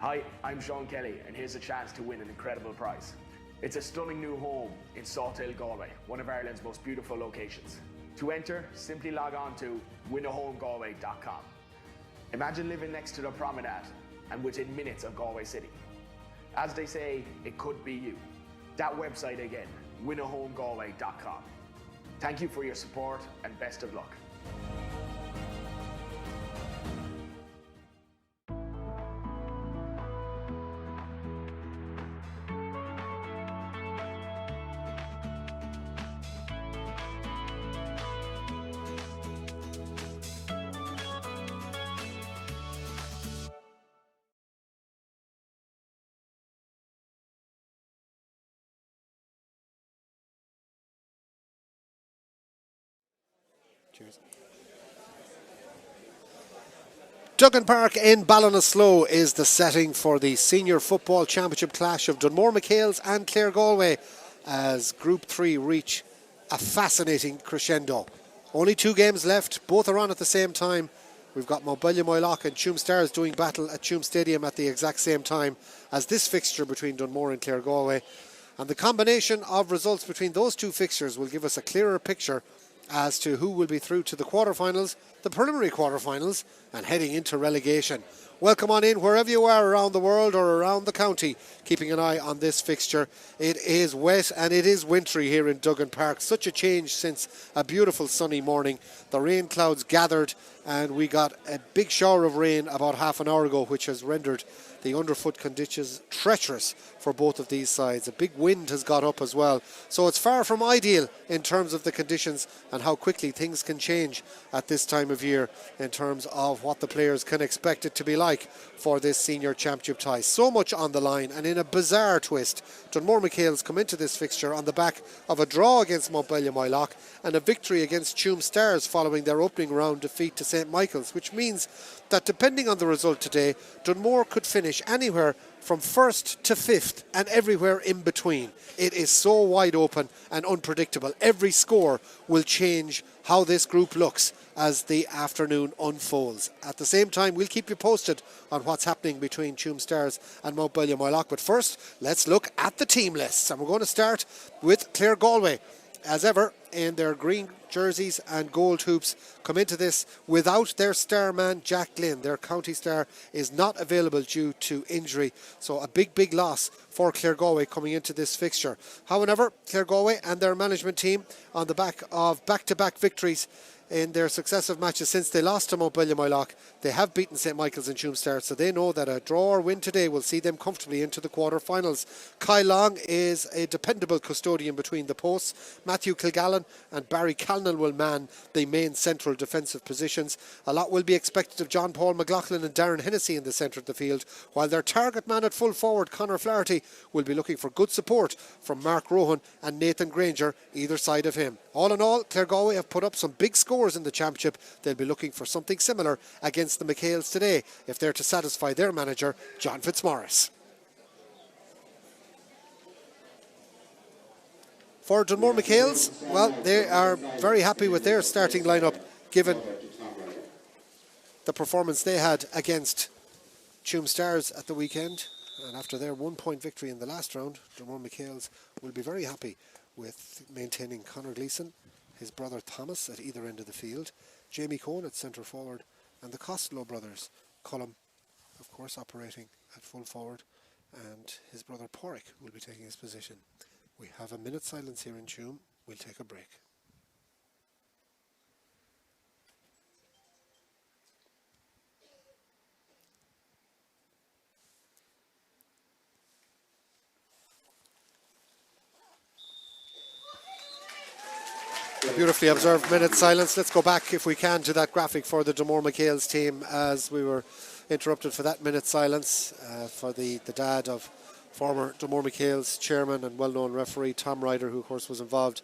Hi, I'm Sean Kelly, and here's a chance to win an incredible prize. It's a stunning new home in Sawtail, Galway, one of Ireland's most beautiful locations. To enter, simply log on to winahomegalway.com. Imagine living next to the promenade and within minutes of Galway City. As they say, it could be you. That website again, winahomegalway.com. Thank you for your support and best of luck. Cheers. Duggan Park in Ballinasloe is the setting for the Senior Football Championship clash of Dunmore, MacHales and Claregalway as Group 3 reach a fascinating crescendo. Only 2 games left, both are on at the same time. We've got Montbellion Moylock and Tuam Stars doing battle at Tuam Stadium at the exact same time as this fixture between Dunmore and Claregalway. And the combination of results between those 2 fixtures will give us a clearer picture as to who will be through to the quarterfinals, the preliminary quarterfinals, and heading into relegation. Welcome on in wherever you are around the world or around the county, keeping an eye on this fixture. It is wet and it is wintry here in Duggan Park. Such a change since a beautiful sunny morning. The rain clouds gathered and we got a big shower of rain about half an hour ago, which has rendered the underfoot conditions treacherous for both of these sides. A big wind has got up as well. So it's far from ideal in terms of the conditions and how quickly things can change at this time of year in terms of what the players can expect it to be like for this senior championship tie. So much on the line, and in a bizarre twist, Dunmore MacHales come into this fixture on the back of a draw against Montbellion Moylock and a victory against Tuam Stars following their opening round defeat to St Michael's, which means that depending on the result today, Dunmore could finish anywhere from 1st to 5th and everywhere in between. It is so wide open and unpredictable. Every score will change how this group looks as the afternoon unfolds. At the same time, we'll keep you posted on what's happening between Tuam Stars and Montbellion Moylock. But first, let's look at the team lists. And we're going to start with Claregalway. As ever, in their green jerseys and gold hoops, come into this without their star man Jack Glynn. Their county star is not available due to injury, so a big loss for Claregalway coming into this fixture. However, Claregalway and their management team, on the back of back-to-back victories in their successive matches since they lost to Montbellion Moylock, they have beaten St Michael's and Tuam Stars, so they know that a draw or win today will see them comfortably into the quarter-finals. Kyle Long is a dependable custodian between the posts. Matthew Kilgallen and Barry Calnan will man the main central defensive positions. A lot will be expected of John Paul McLaughlin and Darren Hennessy in the centre of the field, while their target man at full forward, Conor Flaherty, will be looking for good support from Mark Rohan and Nathan Granger either side of him. All in all, Claregalway have put up some big scores in the championship. They'll be looking for something similar against the MacHales today if they're to satisfy their manager, John Fitzmaurice. For Dunmore MacHales, well, they are very happy with their starting lineup given the performance they had against Tuam Stars at the weekend. And after their 1-point victory in the last round, Dunmore MacHales will be very happy with maintaining Conor Gleeson, his brother Thomas at either end of the field, Jamie Cohen at centre forward, and the Costello brothers, Cullum, of course, operating at full forward, and his brother Porrick will be taking his position. We have a minute's silence here in Tuam. We'll take a break. A beautifully observed minute's silence. Let's go back, if we can, to that graphic for the Dunmore MacHales team as we were interrupted for that minute's silence for the dad of former Dunmore MacHales chairman and well-known referee Tom Ryder, who of course was involved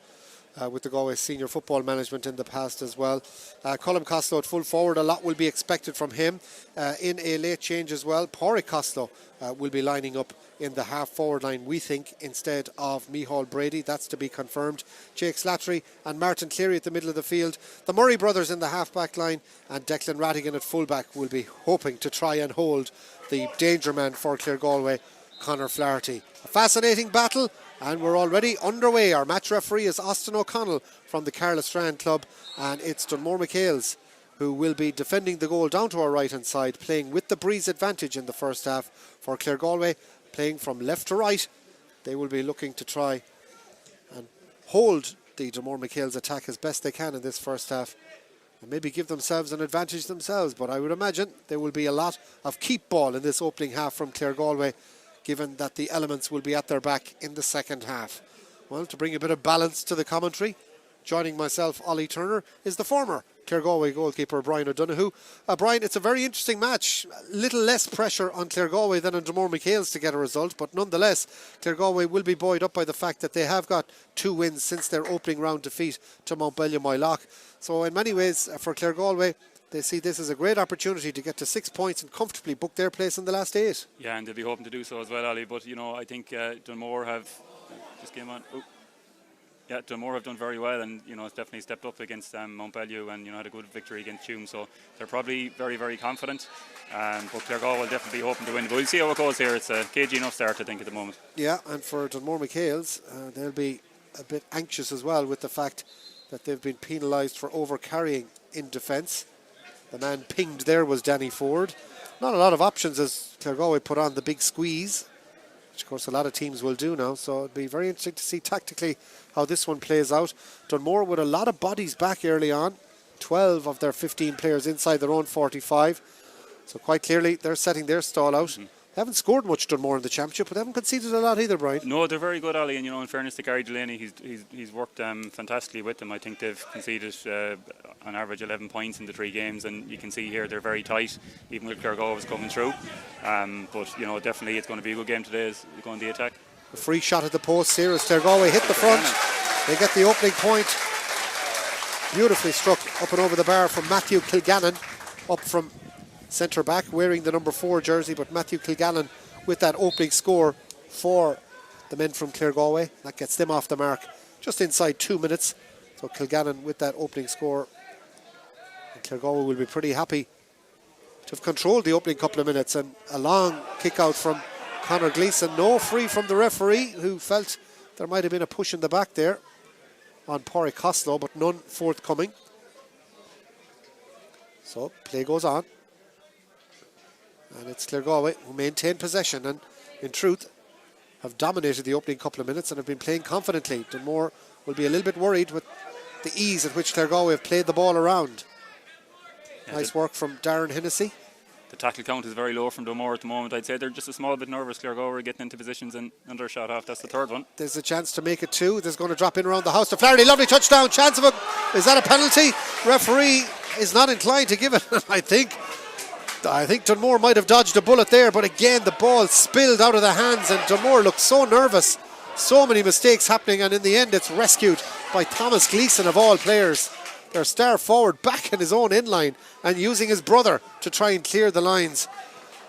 with the Galway senior football management in the past as well. Colm Costello at full forward, a lot will be expected from him. In a late change as well, Pádraig Costello will be lining up in the half forward line, we think, instead of Micheál Brady. That's to be confirmed. Jake Slattery and Martin Cleary at the middle of the field. The Murray brothers in the half back line, and Declan Rattigan at full back will be hoping to try and hold the danger man for Claregalway, Conor Flaherty. A fascinating battle, and we're already underway. Our match referee is Austin O'Connell from the Carla Strand Club, and it's Dunmore MacHales who will be defending the goal down to our right hand side, playing with the breeze advantage in the first half for Claregalway, playing from left to right. They will be looking to try and hold the Dunmore MacHales attack as best they can in this first half, and maybe give themselves an advantage themselves. But I would imagine there will be a lot of keep ball in this opening half from Claregalway, given that the elements will be at their back in the second half. Well, to bring a bit of balance to the commentary, joining myself, Ollie Turner, is the former Claregalway goalkeeper Brian O'Donoghue. Brian, it's a very interesting match. A little less pressure on Claregalway than on Dunmore MacHales to get a result, but nonetheless, Claregalway will be buoyed up by the fact that they have got 2 wins since their opening round defeat to Montbellier Moyloch. So in many ways, for Claregalway, they see this as a great opportunity to get to 6 points and comfortably book their place in the last 8. Yeah, and they'll be hoping to do so as well, Ali. But, you know, I think Dunmore have just came on. Oh. Yeah, Dunmore have done very well, and, you know, it's definitely stepped up against Montbellier and, you know, had a good victory against Tuam. So they're probably very, very confident. But Claregalway will definitely be hoping to win. But we'll see how it goes here. It's a cagey enough start, I think, at the moment. Yeah, and for Dunmore MacHales, they'll be a bit anxious as well with the fact that they've been penalised for over-carrying in defence. The man pinged there was Danny Ford. Not a lot of options as Claregalway put on the big squeeze, which of course a lot of teams will do now. So it'll be very interesting to see tactically how this one plays out. Dunmore with a lot of bodies back early on. 12 of their 15 players inside their own 45. So quite clearly they're setting their stall out. They haven't scored much, Dunmore, in the championship, but they haven't conceded a lot either, Brian. No, they're very good, Ali, and, you know, in fairness to Gary Delaney, he's worked fantastically with them. I think they've conceded on average 11 points in the 3 games, and you can see here they're very tight, even with Claregalway was coming through. But, you know, definitely it's going to be a good game today as we go on the attack. A free shot at the post here as Claregalway hit the front. They get the opening point. Beautifully struck up and over the bar from Matthew Kilgannon, up from centre back, wearing the number 4 jersey, but Matthew Kilgannon with that opening score for the men from Claregalway. That gets them off the mark just inside 2 minutes. So Kilgannon with that opening score, and Claregalway will be pretty happy to have controlled the opening couple of minutes. And a long kick out from Conor Gleeson. No free from the referee, who felt there might have been a push in the back there on Pádraig Costello, but none forthcoming. So play goes on. And it's Claregalway who maintain possession and, in truth, have dominated the opening couple of minutes and have been playing confidently. Dunmore will be a little bit worried with the ease at which Claregalway have played the ball around. Yeah, nice work from Darren Hennessy. The tackle count is very low from Dunmore at the moment. I'd say they're just a small bit nervous. Claregalway getting into positions and under a shot off. That's the third one. There's a chance to make it 2. There's going to drop in around the house to Flaherty. Lovely touchdown. Chance of a... Is that a penalty? Referee is not inclined to give it, I think. I think Dunmore might have dodged a bullet there, but again the ball spilled out of the hands and Dunmore looked so nervous. So many mistakes happening, and in the end it's rescued by Thomas Gleeson of all players. Their star forward back in his own in-line and using his brother to try and clear the lines.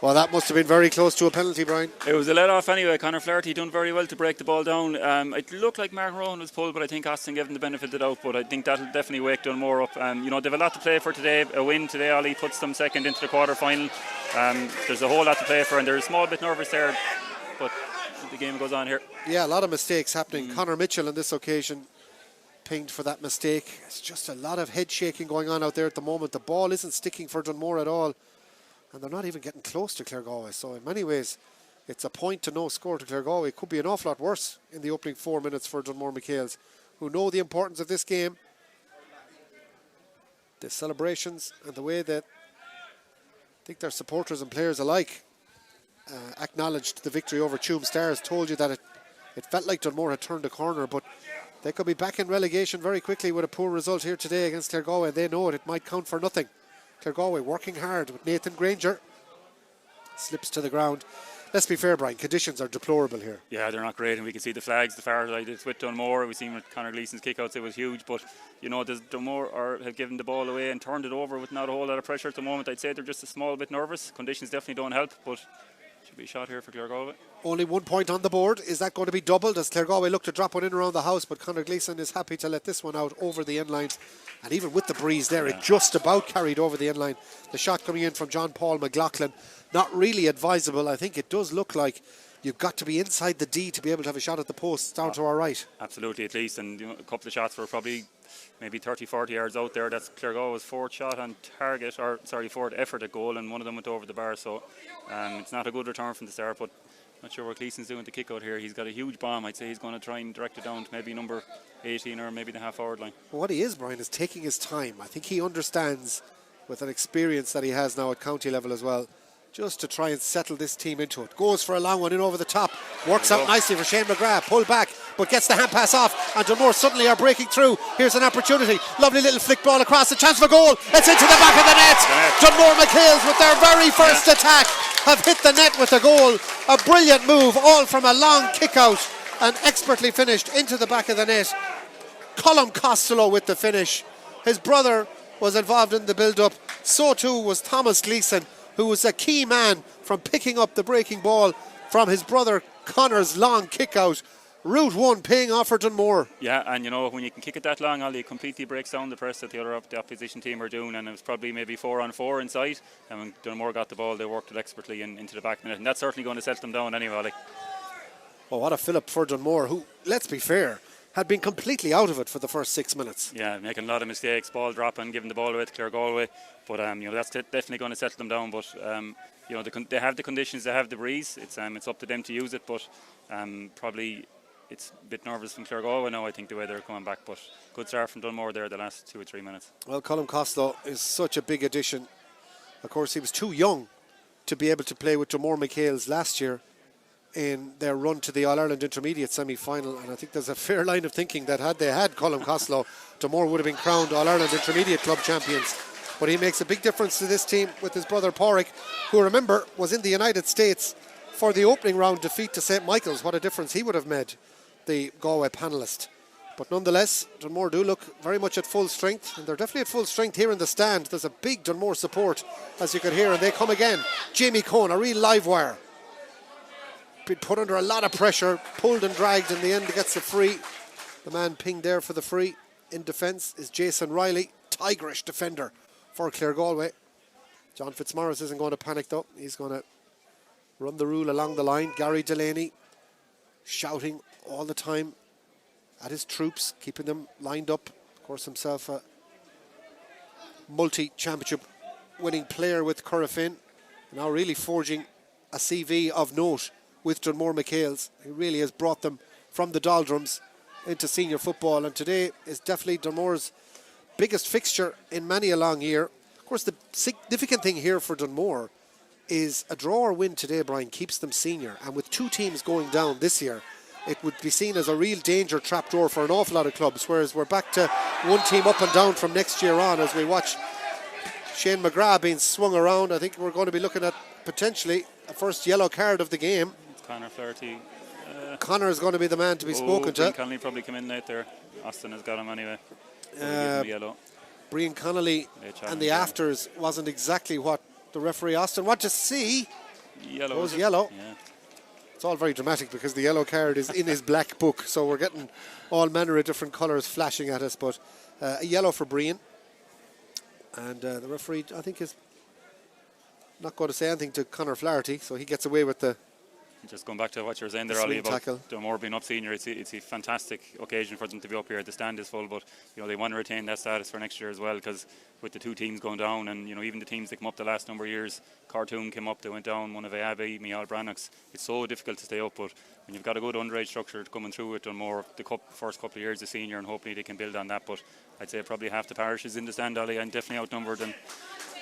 Well, that must have been very close to a penalty, Brian. It was a let-off anyway. Conor Flaherty done very well to break the ball down. It looked like Mark Rowan was pulled, but I think Austin gave him the benefit of the doubt. But I think that'll definitely wake Dunmore up. You know, they've a lot to play for today. A win today, Ollie, puts them second into the quarter-final. There's a whole lot to play for, and they're a small bit nervous there. But the game goes on here. Yeah, a lot of mistakes happening. Conor Mitchell on this occasion pinged for that mistake. It's just a lot of head shaking going on out there at the moment. The ball isn't sticking for Dunmore at all. And they're not even getting close to Claregalway. So in many ways, it's a point to no score to Claregalway. It could be an awful lot worse in the opening 4 minutes for Dunmore MacHales, who know the importance of this game. The celebrations and the way that I think their supporters and players alike acknowledged the victory over Tuam Stars, told you that it felt like Dunmore had turned a corner, but they could be back in relegation very quickly with a poor result here today against Claregalway. They know it. It might count for nothing. Claregalway working hard with Nathan Granger. Slips to the ground. let's be fair, Brian, conditions are deplorable here. Yeah, they're not great, and we can see the flags, the far side. It's with Dunmore. We've seen with Conor Gleeson's kickouts, it was huge. But, you know, Dunmore have given the ball away and turned it over with not a whole lot of pressure at the moment. I'd say they're just a small bit nervous. Conditions definitely don't help, but should be a shot here for Claregalway. Only 1 point on the board. Is that going to be doubled? Does Claregalway look to drop one in around the house? But Conor Gleeson is happy to let this one out over the end line. And even with the breeze there, it just about carried over the end line. The shot coming in from John Paul McLaughlin, not really advisable. I think it does look like you've got to be inside the D to be able to have a shot at the post down to our right. Absolutely, at least. And, you know, a couple of shots were probably maybe 30-40 yards out there. That's Claregalway's fourth shot on target, fourth effort at goal, and one of them went over the bar. So it's not a good return from the start, but not sure what Gleeson's doing to kick out here. He's got a huge bomb. I'd say he's going to try and direct it down to maybe number 18 or maybe the half-forward line. Well, what he is, Brian, is taking his time. I think he understands, with an experience that he has now at county level as well, just to try and settle this team into it. Goes for a long one in over the top. Works out nicely for Shane McGrath. Pull back, but gets the hand pass off. And Dunmore suddenly are breaking through. Here's an opportunity. Lovely little flick ball across. A chance for goal. It's into the back of the net. Dunmore MacHales with their very first attack have hit the net with a goal. A brilliant move, all from a long kick out and expertly finished into the back of the net. Colm Costello with the finish. His brother was involved in the build-up. So too was Thomas Gleeson, who was a key man from picking up the breaking ball from his brother Conor's long kick out. Route 1 paying off for Dunmore. Yeah, and you know, when you can kick it that long, Ollie, it completely breaks down the press that the opposition team are doing, and it was probably maybe 4-on-4 inside, and when Dunmore got the ball, they worked it expertly into the back of the net, and that's certainly going to settle them down anyway, Ollie. Well, what a fillip for Dunmore, who, let's be fair, had been completely out of it for the first 6 minutes. Yeah, making a lot of mistakes, ball dropping, giving the ball away to Claregalway, but you know, that's definitely going to settle them down. But you know, they have the conditions, they have the breeze. It's up to them to use it, but probably it's a bit nervous from Claregalway now, I think, the way they're coming back. But good start from Dunmore there the last 2 or 3 minutes. Well, Colm Costello is such a big addition. Of course, he was too young to be able to play with Dunmore MacHales last year in their run to the All-Ireland Intermediate semi-final, and I think there's a fair line of thinking that had they had Colm Costello, Dunmore would have been crowned All-Ireland Intermediate club champions. But he makes a big difference to this team with his brother Pádraig, who, remember, was in the United States for the opening round defeat to St. Michael's. What a difference he would have made, the Galway panellist. But nonetheless, Dunmore do look very much at full strength, and they're definitely at full strength here in the stand. There's a big Dunmore support, as you could hear, and they come again. Jamie Cohn, a real live wire. Been put under a lot of pressure, pulled and dragged. In the end, gets the free. The man pinged there for the free in defence is Jason Riley, tigerish defender for Claregalway. John Fitzmaurice isn't going to panic though. He's going to run the rule along the line. Gary Delaney shouting all the time at his troops, keeping them lined up. Of course, himself a multi-championship winning player with Corofin, now really forging a CV of note with Dunmore MacHales. He really has brought them from the doldrums into senior football, and today is definitely Dunmore's biggest fixture in many a long year. Of course, the significant thing here for Dunmore is a draw or win today, Brian, keeps them senior, and with 2 teams going down this year, it would be seen as a real danger trapdoor for an awful lot of clubs, whereas we're back to 1 team up and down from next year on as we watch Shane McGrath being swung around. I think we're going to be looking at potentially a first yellow card of the game. Connor Flaherty. Connor is going to be the man to be spoken to. Brian Connolly probably come in late there. Austin has got him anyway. Yellow. Brian Connolly and the afters wasn't exactly what the referee Austin wanted to see. Yellow. It was yellow. Yeah. It's all very dramatic because the yellow card is in his black book, so we're getting all manner of different colours flashing at us, but a yellow for Brian. And the referee, I think, is not going to say anything to Connor Flaherty, so he gets away with the Just going back to what you were saying there, Ollie, about tackle. Dunmore being up senior, it's a fantastic occasion for them to be up here. The stand is full, but you know they want to retain that status for next year as well, because with the 2 teams going down, and you know even the teams that come up the last number of years, Cartoon came up, they went down, one of Abbey, Mial Brannock's. It's so difficult to stay up, but when you've got a good underage structure coming through it, Dunmore, the first couple of years as senior, and hopefully they can build on that. But I'd say probably half the parish is in the stand, Ollie, and definitely outnumbered, and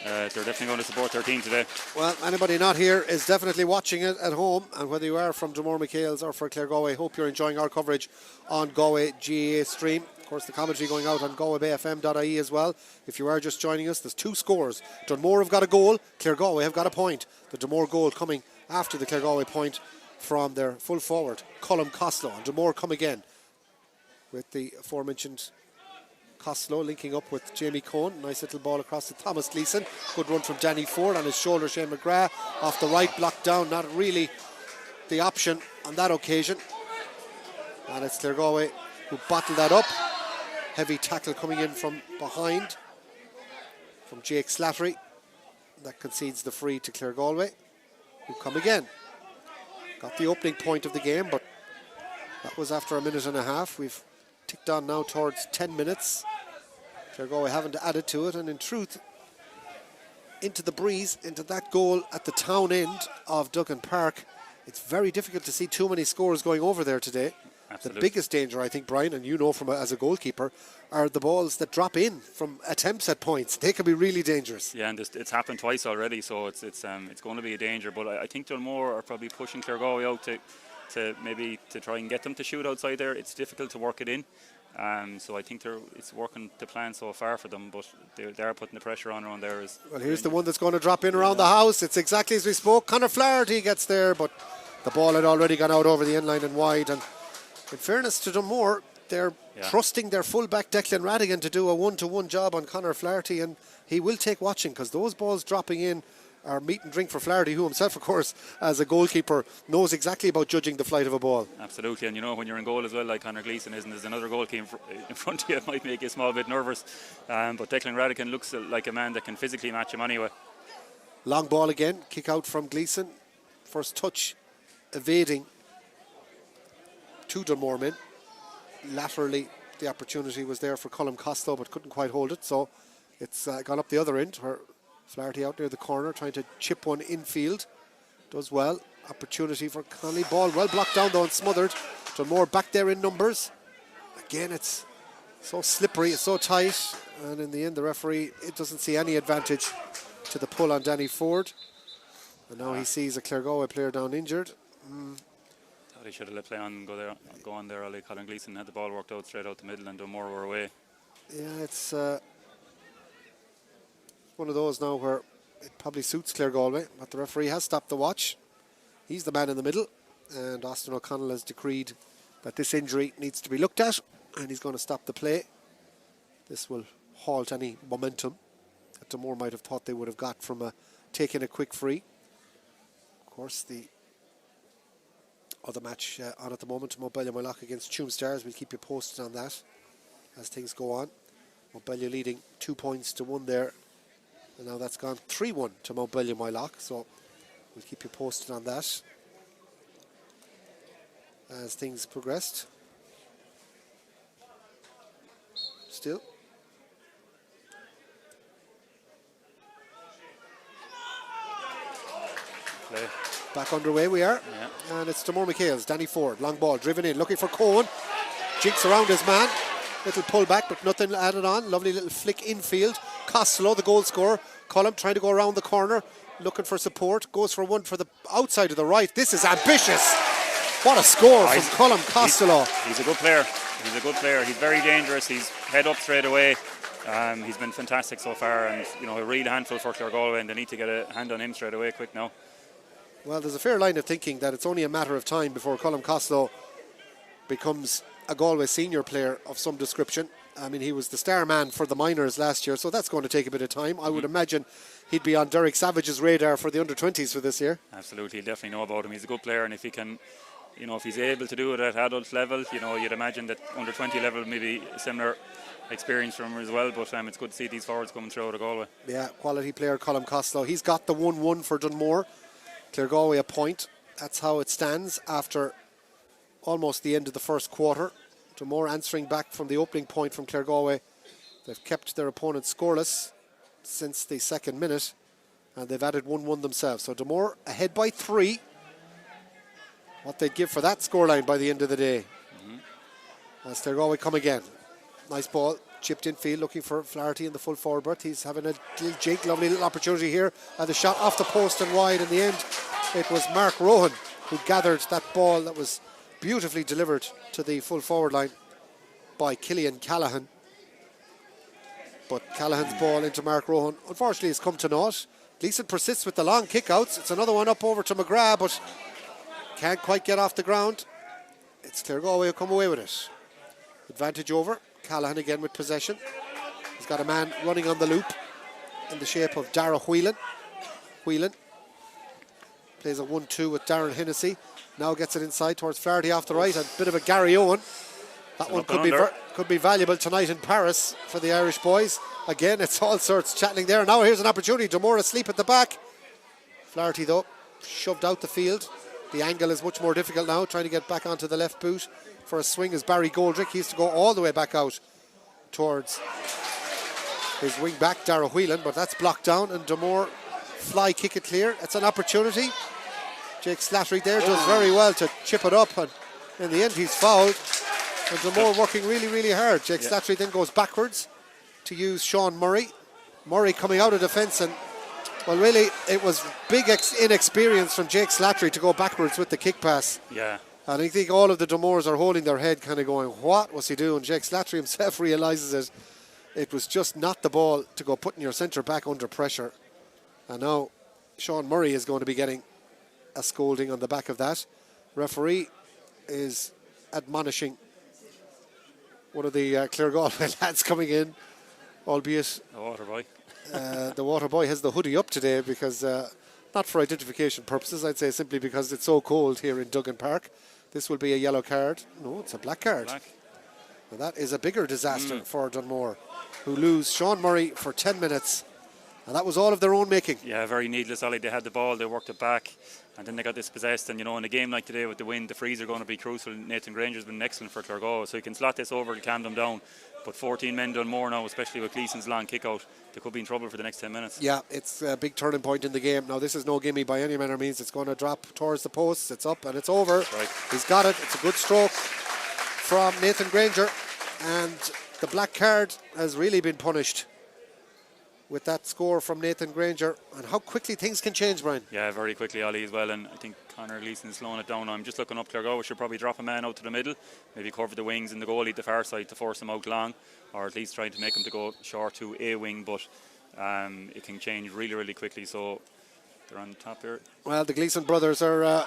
they're definitely going to support their team today. Well, anybody not here is definitely watching it at home, and whether you are from Dunmore MacHales or for Claregalway, hope you're enjoying our coverage on Galway GAA stream. Of course, the commentary going out on galwaybayfm.ie as well. If you are just joining us, there's 2 scores. Dunmore have got a goal, Claregalway have got a point. The Dunmore goal coming after the Claregalway point from their full forward, Colm Costello. And Dunmore come again with the aforementioned Costello linking up with Jamie Cohn. Nice little ball across to Thomas Gleeson. Good run from Danny Ford on his shoulder. Shane McGrath off the right, blocked down. Not really the option on that occasion. And it's Claregalway who bottled that up. Heavy tackle coming in from behind from Jake Slattery. That concedes the free to Claregalway, who come again. Got the opening point of the game, but that was after a minute and a half. We've ticked on now towards 10 minutes. Claregalway having to add it to it, and in truth, into the breeze, into that goal at the town end of Duggan Park, it's very difficult to see too many scores going over there today. Absolutely. The biggest danger, I think, Brian, and you know from as a goalkeeper, are the balls that drop in from attempts at points. They can be really dangerous. Yeah, and it's happened twice already, so it's going to be a danger. But I think Dunmore are probably pushing Claregalway out to maybe to try and get them to shoot outside there. It's difficult to work it in. So I think it's working to plan so far for them, but they're putting the pressure on around there. Well, here's the one that's going to drop in around the house. It's exactly as we spoke. Conor Flaherty gets there, but the ball had already gone out over the end line and wide. And in fairness to Dunmore, they're trusting their fullback Declan Radigan to do a one-to-one job on Conor Flaherty, and he will take watching, because those balls dropping in are meat and drink for Flaherty, who himself, of course, as a goalkeeper, knows exactly about judging the flight of a ball. Absolutely, and you know, when you're in goal as well, like Conor Gleeson is, and there's another goalkeeper in front of you, it might make you a small bit nervous. But Declan Radigan looks like a man that can physically match him anyway. Long ball again, kick out from Gleeson. First touch, evading two Dunmore men. Laterally, the opportunity was there for Colm Costello, but couldn't quite hold it, so it's gone up the other end, where Flaherty out near the corner trying to chip one infield. Does well. Opportunity for Conley. Ball well blocked down though and smothered. Dunmore back there in numbers. Again, it's so slippery, it's so tight, and in the end the referee, it doesn't see any advantage to the pull on Danny Ford. And now he sees a Claregalway player down injured. Thought he should have let play on and go on there. Ollie Colin Gleeson had the ball worked out straight out the middle, and Dunmore were away. Yeah, it's one of those now where it probably suits Claregalway, but the referee has stopped the watch. He's the man in the middle, and Austin O'Connell has decreed that this injury needs to be looked at, and he's going to stop the play. This will halt any momentum that Dunmore might have thought they would have got from taking a quick free. Of course, the other match on at the moment, Montbellier Moylock against Tuam Stars. We'll keep you posted on that as things go on. Montbellier leading 2 points to 1 there. And now that's gone 3-1 to Montbellier Moylock, so we'll keep you posted on that as things progressed. Still. Play. Back underway we are. Yeah. And it's Dunmore MacHales. Danny Ford, long ball, driven in, looking for Cohen. Jinks around his man. Little pull back, but nothing added on. Lovely little flick infield. Costello, the goal scorer. Colm trying to go around the corner, looking for support. Goes for one for the outside of the right. This is ambitious. What a score from Colm Costello. He's a good player. He's a good player. He's very dangerous. He's head up straight away. He's been fantastic so far, and you know, a real handful for Claregalway, and they need to get a hand on him straight away, quick now. Well, there's a fair line of thinking that it's only a matter of time before Colm Costello becomes a Galway senior player of some description. I mean, he was the star man for the minors last year, so that's going to take a bit of time. I would imagine he'd be on Derek Savage's radar for the under-20s for this year. Absolutely, he'll definitely know about him. He's a good player, and if he can, you know, if he's able to do it at adult level, you know, you'd imagine that under-20 level maybe a similar experience from him as well, but it's good to see these forwards coming through out of Galway. Yeah, quality player Colm Costello. He's got the 1-1 for Dunmore. Claregalway a point. That's how it stands after almost the end of the first quarter. Dunmore answering back from the opening point from Claregalway. They've kept their opponent scoreless since the second minute, and they've added 1-1 themselves. So Dunmore ahead by 3. What they'd give for that scoreline by the end of the day. As Claregalway come again. Nice ball, chipped infield, looking for Flaherty in the full forward berth. He's having a little jig, lovely little opportunity here. And the shot off the post and wide. In the end, it was Mark Rohan who gathered that ball that was beautifully delivered to the full forward line by Killian Callaghan. But Callaghan's ball into Mark Rohan, unfortunately, has come to naught. Gleeson persists with the long kickouts. It's another one up over to McGrath, but can't quite get off the ground. It's Claregalway who come away with it. Advantage over. Callahan again with possession. He's got a man running on the loop in the shape of Dara Whelan. Whelan plays a 1-2 with Darren Hennessy. Now gets it inside towards Flaherty off the right. A bit of a Gary Owen. That one could be valuable tonight in Paris for the Irish boys. Again, it's all sorts chatting there. Now here's an opportunity. Dunmore asleep at the back. Flaherty, though, shoved out the field. The angle is much more difficult now, trying to get back onto the left boot for a swing as Barry Goldrick. He used to go all the way back out towards his wing back, Dara Whelan, but that's blocked down, and Dunmore fly kick it clear. It's an opportunity. Jake Slattery there does very well to chip it up, and in the end he's fouled. And Dunmore working really, really hard. Jake Slattery then goes backwards to use Sean Murray. Murray coming out of defence, and well, really it was big inexperience from Jake Slattery to go backwards with the kick pass. Yeah. And I think all of the Dunmores are holding their head, kind of going, what was he doing? Jake Slattery himself realises it was just not the ball to go putting your centre back under pressure. And now Sean Murray is going to be getting a scolding on the back of that. Referee is admonishing one of the Claregalway lads coming in, albeit The water boy. the water boy has the hoodie up today because, not for identification purposes, I'd say simply because it's so cold here in Duggan Park. This will be a yellow card. No, it's a black card. Black. And that is a bigger disaster for Dunmore, who lose Sean Murray for 10 minutes. And that was all of their own making. Yeah, very needless, Ollie. They had the ball, they worked it back, and then they got dispossessed. And, you know, in a game like today with the wind, the frees are going to be crucial. Nathan Granger's been excellent for Claregalway, so you can slot this over to calm them down. But 14 men done more now, especially with Gleeson's long kick-out. They could be in trouble for the next 10 minutes. Yeah, it's a big turning point in the game. Now, this is no gimme by any manner of means. It's going to drop towards the posts. It's up and it's over. Right. He's got it. It's a good stroke from Nathan Granger. And the black card has really been punished with that score from Nathan Granger, and how quickly things can change, Brian. Yeah, very quickly, Ollie, as well. And I think Conor Gleeson is slowing it down. I'm just looking up. Claregalway should probably drop a man out to the middle, maybe cover the wings and the goalie the far side to force him out long, or at least trying to make him to go short to a wing. But it can change really, really quickly. So they're on top here. Well, the Gleeson brothers are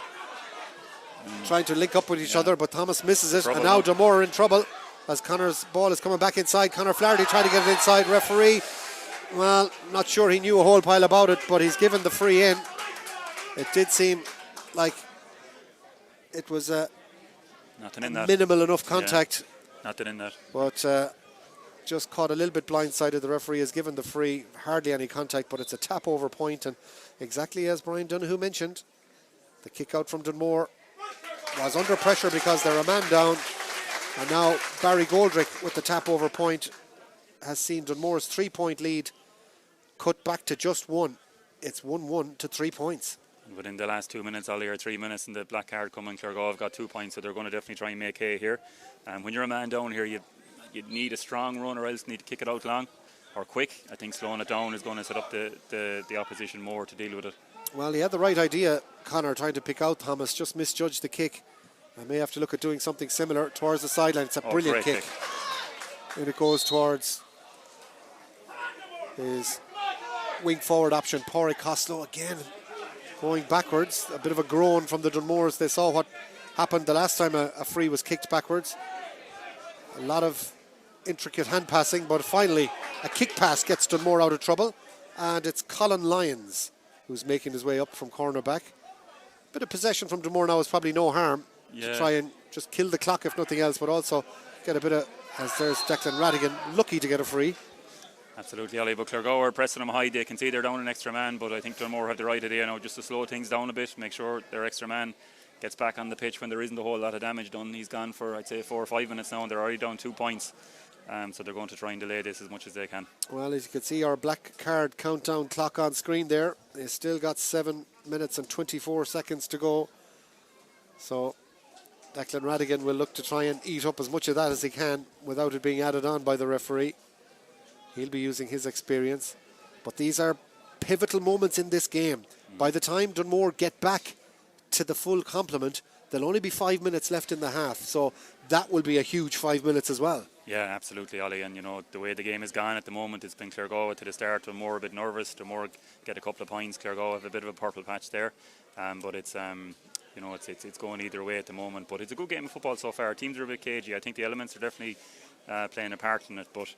trying to link up with each other, but Thomas misses it. Trouble and now now. Dunmore are in trouble as Connor's ball is coming back inside. Conor Flaherty trying to get it inside. Referee, well, not sure he knew a whole pile about it, but he's given the free in. It did seem like it was a Nothing in that. minimal enough contact, Nothing in that. but just caught a little bit blindsided. The referee has given the free, hardly any contact, but it's a tap over point, and exactly as Brian Donoghue mentioned, the kick out from Dunmore was under pressure because they're a man down, and now Barry Goldrick with the tap over point has seen Dunmore's 3-point lead cut back to just one. It's 1-1 to 3 points. And within the last 2 minutes, Ollie, or 3 minutes, and the black card coming, Claregalway have got 2 points, so they're going to definitely try and make hay here. And when you're a man down here, you need a strong run, or else need to kick it out long or quick. I think slowing it down is going to set up the opposition more to deal with it. Well, he had the right idea, Conor, trying to pick out Thomas, just misjudged the kick. I may have to look at doing something similar towards the sideline. It's a brilliant kick. And it goes towards his wing forward option, Pádraig Costello, again going backwards. A bit of a groan from the Dunmores. They saw what happened the last time a free was kicked backwards. A lot of intricate hand passing, but finally a kick pass gets Dunmore out of trouble, and it's Colin Lyons who's making his way up from cornerback. Bit of possession from Dunmore now is probably no harm to try and just kill the clock if nothing else, but also get a bit of, as there's Declan Radigan, lucky to get a free. Absolutely, Ollie, but Claregalway are pressing them high. They can see they're down an extra man, but I think Dunmore have the right idea now just to slow things down a bit, make sure their extra man gets back on the pitch when there isn't a whole lot of damage done. He's gone for, I'd say, 4 or 5 minutes now, and they're already down 2 points. So they're going to try and delay this as much as they can. Well, as you can see, our black card countdown clock on screen there. They've still got 7 minutes and 24 seconds to go. So Declan Radigan will look to try and eat up as much of that as he can without it being added on by the referee. He'll be using his experience. But these are pivotal moments in this game. By the time Dunmore get back to the full complement, there'll only be 5 minutes left in the half. So that will be a huge 5 minutes as well. Yeah, absolutely, Ollie. And the way the game has gone at the moment, it's been Claregalway to the start. Dunmore a bit nervous. Dunmore get a couple of points. Claregalway have a bit of a purple patch there, but it's it's going either way at the moment. But it's a good game of football so far. Teams are a bit cagey. I think the elements are definitely playing a part in it, but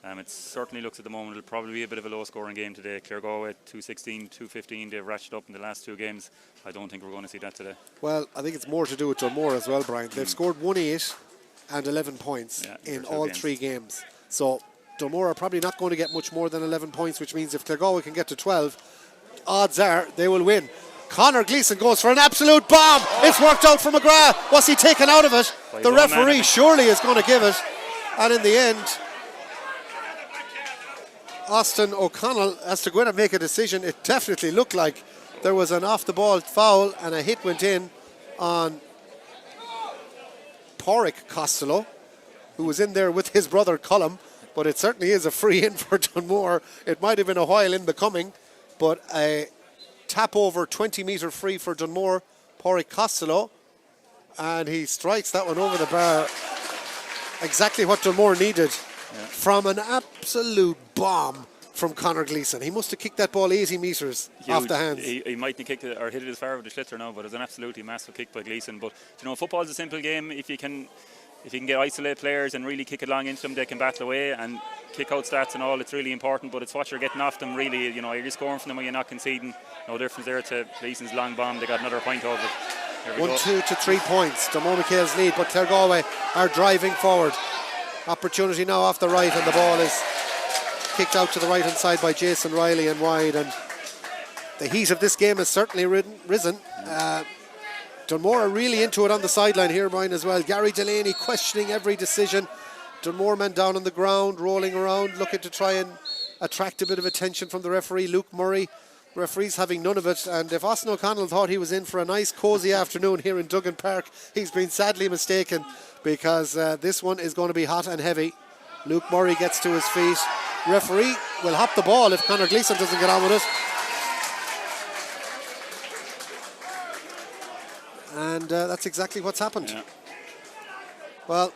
it certainly looks at the moment it'll probably be a bit of a low-scoring game today. Claregalway 216, 215. They've ratcheted up in the last 2 games. I don't think we're going to see that today. Well, I think it's more to do with Dunmore as well, Brian. They've scored 1-8 and 11 points in all 3 games. So Dunmore are probably not going to get much more than 11 points, which means if Claregalway can get to 12, odds are they will win. Conor Gleeson goes for an absolute bomb. It's worked out for McGrath. Was he taken out of it? The referee surely is going to give it. And in the end, Austin O'Connell has to go in and make a decision. It definitely looked like there was an off-the-ball foul and a hit went in on Pádraig Costello, who was in there with his brother Colm, but it certainly is a free in for Dunmore. It might have been a while in the coming, but a tap over 20-metre free for Dunmore, Pádraig Costello, and he strikes that one over the bar. Exactly what Dunmore needed from an absolute bomb from Conor Gleeson. He must have kicked that ball 80 metres off the hands. He mightn't kick it or hit it as far with the Schlitzer now, but it's an absolutely massive kick by Gleeson. But football is a simple game. If you can get isolate players and really kick it long into them, they can battle away, and kick out stats and all, it's really important. But it's what you're getting off them, really. You're scoring from them when you're not conceding. No difference there to Gleeson's long bomb. They got another point over it. 1, 2 to 3 points. Dunmore MacHales lead, but Claregalway are driving forward. Opportunity now off the right, and the ball is kicked out to the right hand side by Jason Riley and wide. And the heat of this game has certainly risen. Dunmore are really into it on the sideline here, Brian, as well. Gary Delaney questioning every decision. Dunmore men down on the ground, rolling around, looking to try and attract a bit of attention from the referee, Luke Murray. Referee's having none of it, and if Austin O'Connell thought he was in for a nice cosy afternoon here in Duggan Park, he's been sadly mistaken, because this one is going to be hot and heavy. Luke Murray gets to his feet. Referee will hop the ball if Conor Gleeson doesn't get on with it. And that's exactly what's happened. Yeah. Well,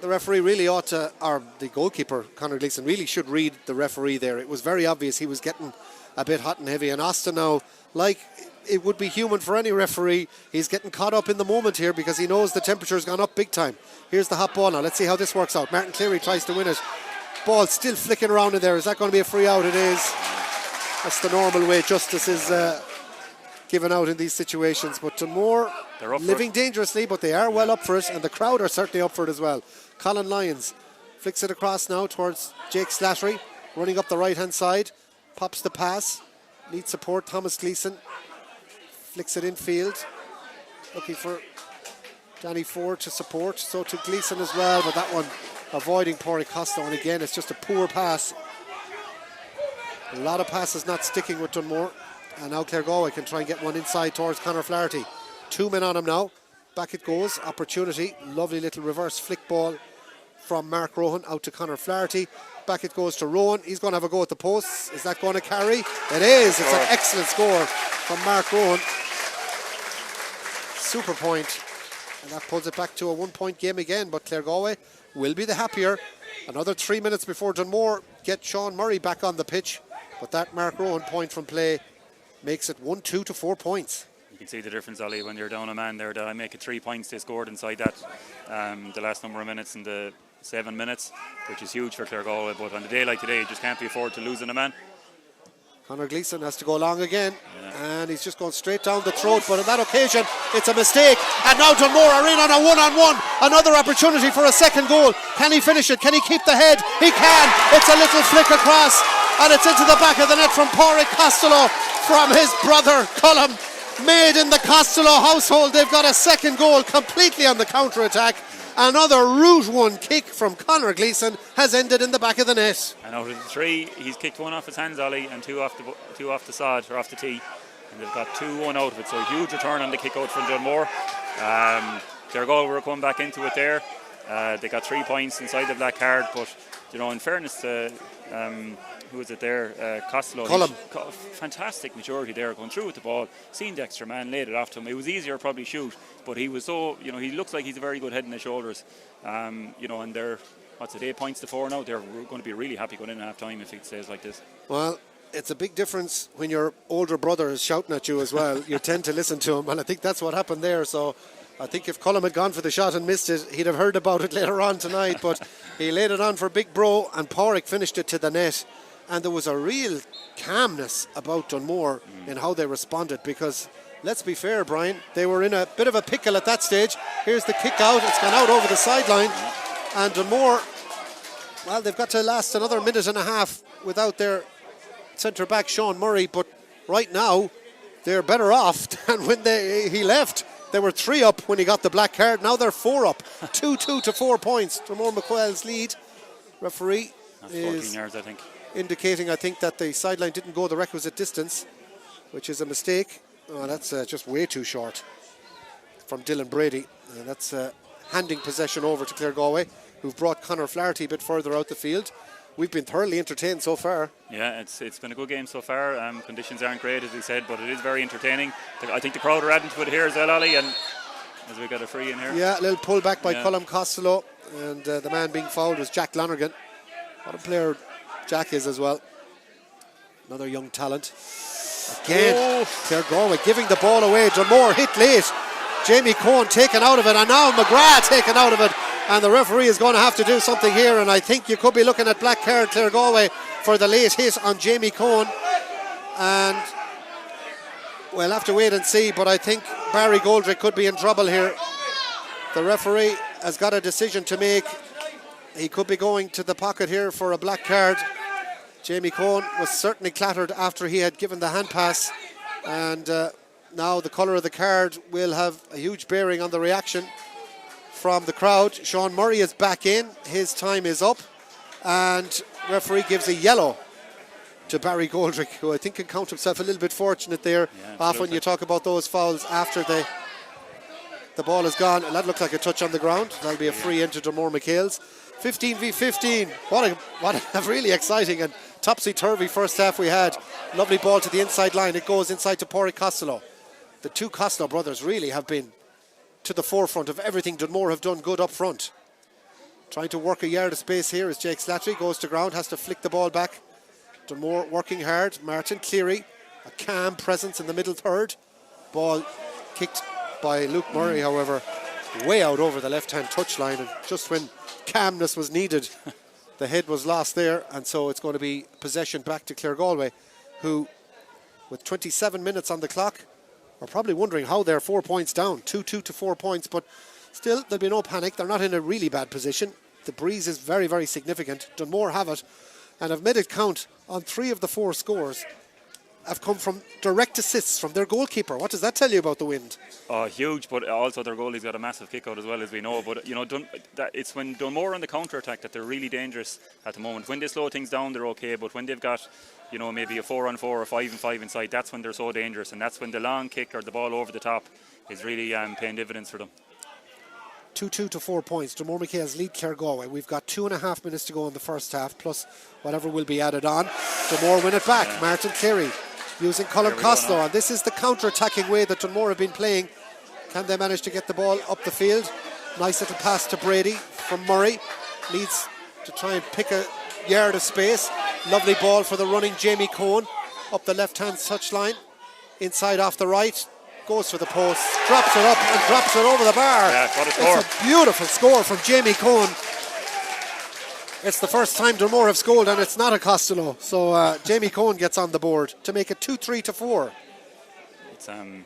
the referee really ought to, or the goalkeeper, Conor Gleeson, really should read the referee there. It was very obvious he was getting a bit hot and heavy. And Austin now, like it would be human for any referee, he's getting caught up in the moment here because he knows the temperature's gone up big time. Here's the hot ball now. Let's see how this works out. Martin Cleary tries to win it. Ball still flicking around in there. Is that going to be a free out? It is. That's the normal way justice is given out in these situations. But Dunmore living dangerously, but they are well up for it, and the crowd are certainly up for it as well. Colin Lyons flicks it across now towards Jake Slattery, running up the right hand side, pops the pass, needs support. Thomas Gleeson flicks it infield, looking for Danny Ford to support, so to Gleeson as well, but that one avoiding Pádraig Costello, and again it's just a poor pass. A lot of passes not sticking with Dunmore, and now Claregalway can try and get one inside towards Conor Flaherty. 2 men on him now. Back it goes. Opportunity. Lovely little reverse flick ball from Mark Rowan out to Conor Flaherty. Back it goes to Rowan. He's going to have a go at the posts. Is that going to carry? It is. It's an excellent score from Mark Rowan. Super point. And that pulls it back to a 1 point game again. But Claregalway will be the happier. Another 3 minutes before Dunmore get Sean Murray back on the pitch. But that Mark Rowan point from play makes it 1-2 to 4 points. You can see the difference, Ollie, when you're down a man there. They make it 3 points. They scored inside that the last number of minutes in the 7 minutes, which is huge for Claregalway. But on a day like today, you just can't be afford to losing a man. Conor Gleeson has to go long again, and he's just going straight down the throat. But on that occasion, it's a mistake. And now Dunmore are in on a one-on-one. Another opportunity for a second goal. Can he finish it? Can he keep the head? He can. It's a little flick across, and it's into the back of the net from Pádraig Costello from his brother Colm. Made in the Costello household. They've got a second goal completely on the counter-attack. Another route one kick from Conor Gleeson has ended in the back of the net. And out of the 3, he's kicked 1 off his hands, Ollie, and 2 off the sod, or off the tee. And they've got 2-1 out of it, so a huge return on the kick out from Dunmore. Claregalway were coming back into it there. They got 3 points inside the black card, but in fairness to who was it there? Costello. Colm. Fantastic maturity there, going through with the ball, seen the extra man, laid it off to him. It was easier probably shoot, but he was so, he looks like he's a very good head and the shoulders. And they're what's it, 8 points to 4 now. They're going to be really happy going in at half time if it stays like this. Well, it's a big difference when your older brother is shouting at you as well. You tend to listen to him, and I think that's what happened there. So I think if Cullum had gone for the shot and missed it, he'd have heard about it later on tonight. But he laid it on for Big Bro, and Pádraig finished it to the net. And there was a real calmness about Dunmore in how they responded, because let's be fair, Brian, they were in a bit of a pickle at that stage. Here's the kick out. It's gone out over the sideline. And Dunmore, well, they've got to last another minute and a half without their centre back Sean Murray, but right now they're better off than when he left. They were 3 up when he got the black card. Now they're 4 up. 2-2 to 4 points. Dunmore MacHales lead. Referee That's 14 is yards, I think. indicating, I think, that the sideline didn't go the requisite distance, which is a mistake. Oh, that's just way too short from Dylan Brady. That's handing possession over to Claregalway, who've brought Conor Flaherty a bit further out the field. We've been thoroughly entertained so far. Yeah, it's been a good game so far. Conditions aren't great, as we said, but it is very entertaining. I think the crowd are adding to it here as well, Ollie, and as we got a free in here. Yeah, a little pull back by Colm Costello, and the man being fouled was Jack Lonergan. What a player Jack is as well. Another young talent. Again, Claregalway giving the ball away. Dunmore hit late. Jamie Cohen taken out of it, and now McGrath taken out of it. And the referee is going to have to do something here, and I think you could be looking at black card Claregalway for the late hit on Jamie Cohen. And we'll have to wait and see, but I think Barry Goldrick could be in trouble here. The referee has got a decision to make. He could be going to the pocket here for a black card. Jamie Cohen was certainly clattered after he had given the hand pass, and now the colour of the card will have a huge bearing on the reaction from the crowd. Sean Murray is back in. His time is up, and referee gives a yellow to Barry Goldrick, who I think can count himself a little bit fortunate there. Yeah, often you talk about those fouls after the ball is gone, and that looked like a touch on the ground. That'll be a free into Dunmore MacHales. 15 v 15. What a really exciting and topsy-turvy first half we had. Lovely ball to the inside line. It goes inside to Pádraig Costello. The two Costello brothers really have been to the forefront of everything Dunmore have done good up front. Trying to work a yard of space here as Jake Slattery goes to ground, has to flick the ball back. Dunmore working hard. Martin Cleary, a calm presence in the middle third. Ball kicked by Luke Murray, however, way out over the left-hand touchline, and just when calmness was needed, the head was lost there, and so it's going to be possession back to Claregalway, who, with 27 minutes on the clock, are probably wondering how they're 4 points down, 2-2 to 4 points, but still there'll be no panic. They're not in a really bad position. The breeze is very, very significant. Dunmore have it, and have made it count on 3 of the 4 scores have come from direct assists from their goalkeeper. What does that tell you about the wind? Oh, huge, but also their goalie's got a massive kick out as well, as we know. But, you know, it's when Dunmore on the counter-attack that they're really dangerous at the moment. When they slow things down, they're okay, but when they've got, you know, maybe a 4-on-4 or 5-on-5 inside, that's when they're so dangerous, and that's when the long kick or the ball over the top is really paying dividends for them. 2-2 to 4 points. Dunmore MacHales lead Claregalway. We've got 2.5 minutes to go in the first half, plus whatever will be added on. Dunmore win it back. Yeah. Martin Cleary using Colm Costello, and this is the counter-attacking way that Dunmore have been playing. Can they manage to get the ball up the field? Nice little pass to Brady from Murray. Needs to try and pick a yard of space. Lovely ball for the running Jamie Cohen up the left-hand touchline. Inside off the right. Goes for the post. Drops it up and drops it over the bar. Yeah, what a score. It's a beautiful score from Jamie Cohen. It's the first time Dunmore have scored, and it's not a Costello. So Jamie Cohen gets on the board to make it 2-3 to 4.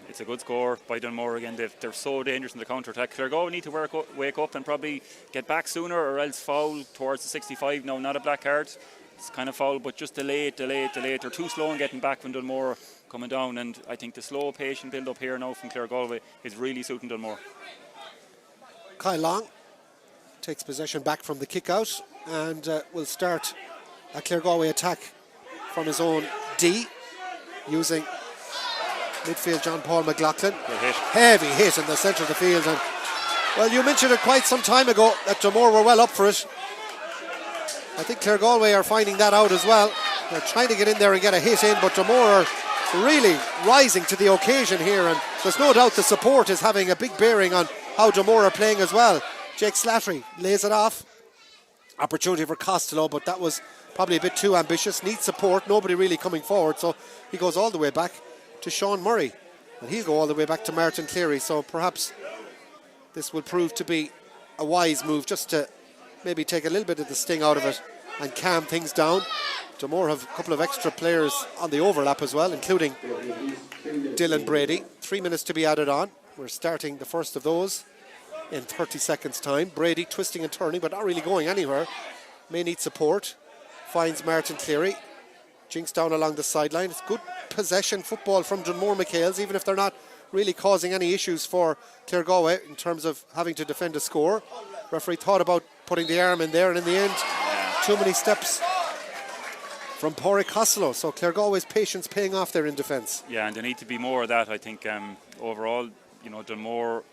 It's a good score by Dunmore again. They're so dangerous in the counter-attack. Claregalway need to wake up and probably get back sooner, or else foul towards the 65. No, not a black card. It's kind of foul, but just delay it. They're too slow in getting back when Dunmore coming down, and I think the slow, patient build-up here now from Claregalway is really suiting Dunmore. Kyle Long takes possession back from the kick-out, and will start a Claregalway attack from his own D, using midfield John Paul McLaughlin. Heavy hit in the centre of the field, and well, you mentioned it quite some time ago that Dunmore were well up for it. I think Claregalway are finding that out as well. They're trying to get in there and get a hit in, but Dunmore are really rising to the occasion here, and there's no doubt the support is having a big bearing on how Dunmore are playing as well. Jake Slattery lays it off, Opportunity for Costello, but that was probably a bit too ambitious. Needs support, nobody really coming forward, so he goes all the way back to Sean Murray. And he'll go all the way back to Martin Cleary, so perhaps this will prove to be a wise move, just to maybe take a little bit of the sting out of it and calm things down. Dunmore have a couple of extra players on the overlap as well, including Dylan Brady. 3 minutes to be added on. We're starting the first of those in 30 seconds time. Brady twisting and turning, but not really going anywhere. May need support. Finds Martin Cleary. Jinks down along the sideline. It's good possession football from Dunmore MacHales, even if they're not really causing any issues for Claregalway in terms of having to defend a score. Referee thought about putting the arm in there, and in the end, too many steps from Pádraig Costello. So Claregalway's patience paying off there in defence. Yeah, and there need to be more of that. I think overall, you know, Dunmore,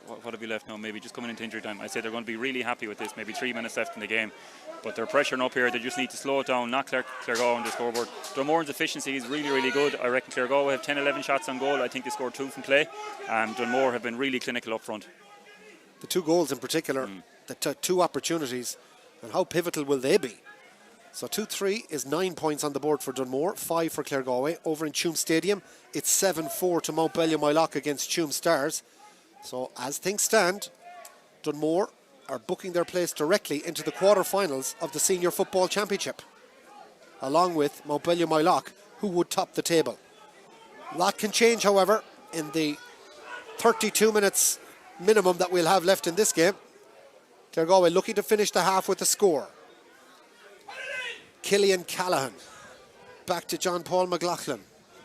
what have you left now? Maybe just coming into injury time. I say they're going to be really happy with this. Maybe 3 minutes left in the game, but they're pressuring up here. They just need to slow it down, not Claregalway on the scoreboard. Dunmore's efficiency is really, really good. I reckon Claregalway have 10-11 shots on goal. I think they scored 2 from play. Dunmore have been really clinical up front. The 2 goals in particular, the 2 opportunities, and how pivotal will they be? So 2-3 is 9 points on the board for Dunmore, 5 for Claregalway. Over in Tuam Stadium, it's 7-4 to Montbellew against Tuam Stars. So as things stand, Dunmore are booking their place directly into the quarter-finals of the Senior Football Championship, along with Montbellew, who would top the table. A lot can change, however, in the 32 minutes minimum that we'll have left in this game. Claregalway looking to finish the half with a score. Killian Callahan, back to John Paul McLaughlin.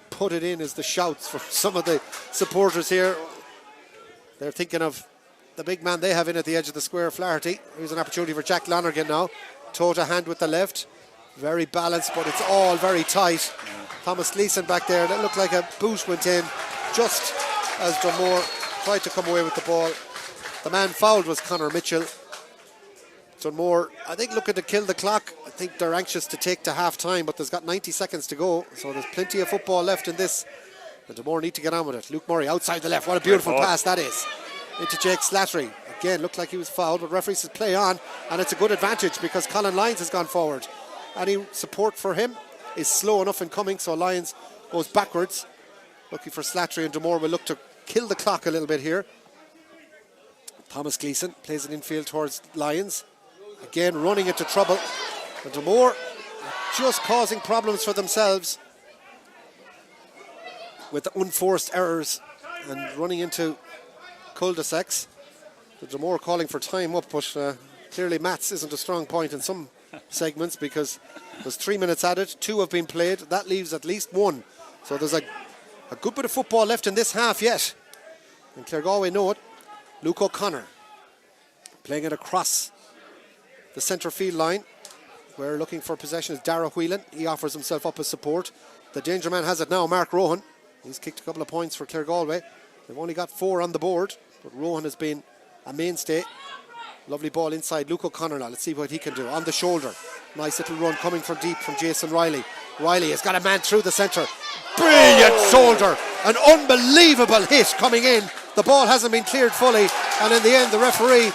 Put it in as the shouts from some of the supporters here. They're thinking of the big man they have in at the edge of the square, Flaherty. Here's an opportunity for Jack Lonergan now. Toe to hand with the left. Very balanced, but it's all very tight. Thomas Gleeson back there. That looked like a boot went in just as Dunmore tried to come away with the ball. The man fouled was Conor Mitchell. Dunmore, I think, looking to kill the clock. I think they're anxious to take to half time, but there's got 90 seconds to go, so there's plenty of football left in this. And Dunmore need to get on with it. Luke Murray outside the left. What a beautiful pass that is. Into Jake Slattery. Again, looked like he was fouled, but referee says play on, and it's a good advantage because Colin Lyons has gone forward. Any support for him is slow enough in coming, so Lyons goes backwards. Looking for Slattery, and Dunmore will look to kill the clock a little bit here. Thomas Gleeson plays it infield towards Lyons. Again, running into trouble. And Dunmore just causing problems for themselves with unforced errors and running into cul-de-sacs. Dunmore calling for time up, but clearly maths isn't a strong point in some segments because there's 3 minutes added, 2 have been played. That leaves at least 1. So there's a good bit of football left in this half yet. And Claregalway know it. Luke O'Connor playing it across the centre field line. We're looking for possession is Dara Whelan. He offers himself up as support. The danger man has it now, Mark Rohan. He's kicked a couple of points for Claregalway. They've only got 4 on the board, but Rohan has been a mainstay. Lovely ball inside Luke O'Connor now. Let's see what he can do. On the shoulder. Nice little run coming from deep from Jason Riley. Riley has got a man through the centre. Brilliant shoulder. An unbelievable hit coming in. The ball hasn't been cleared fully, and in the end the referee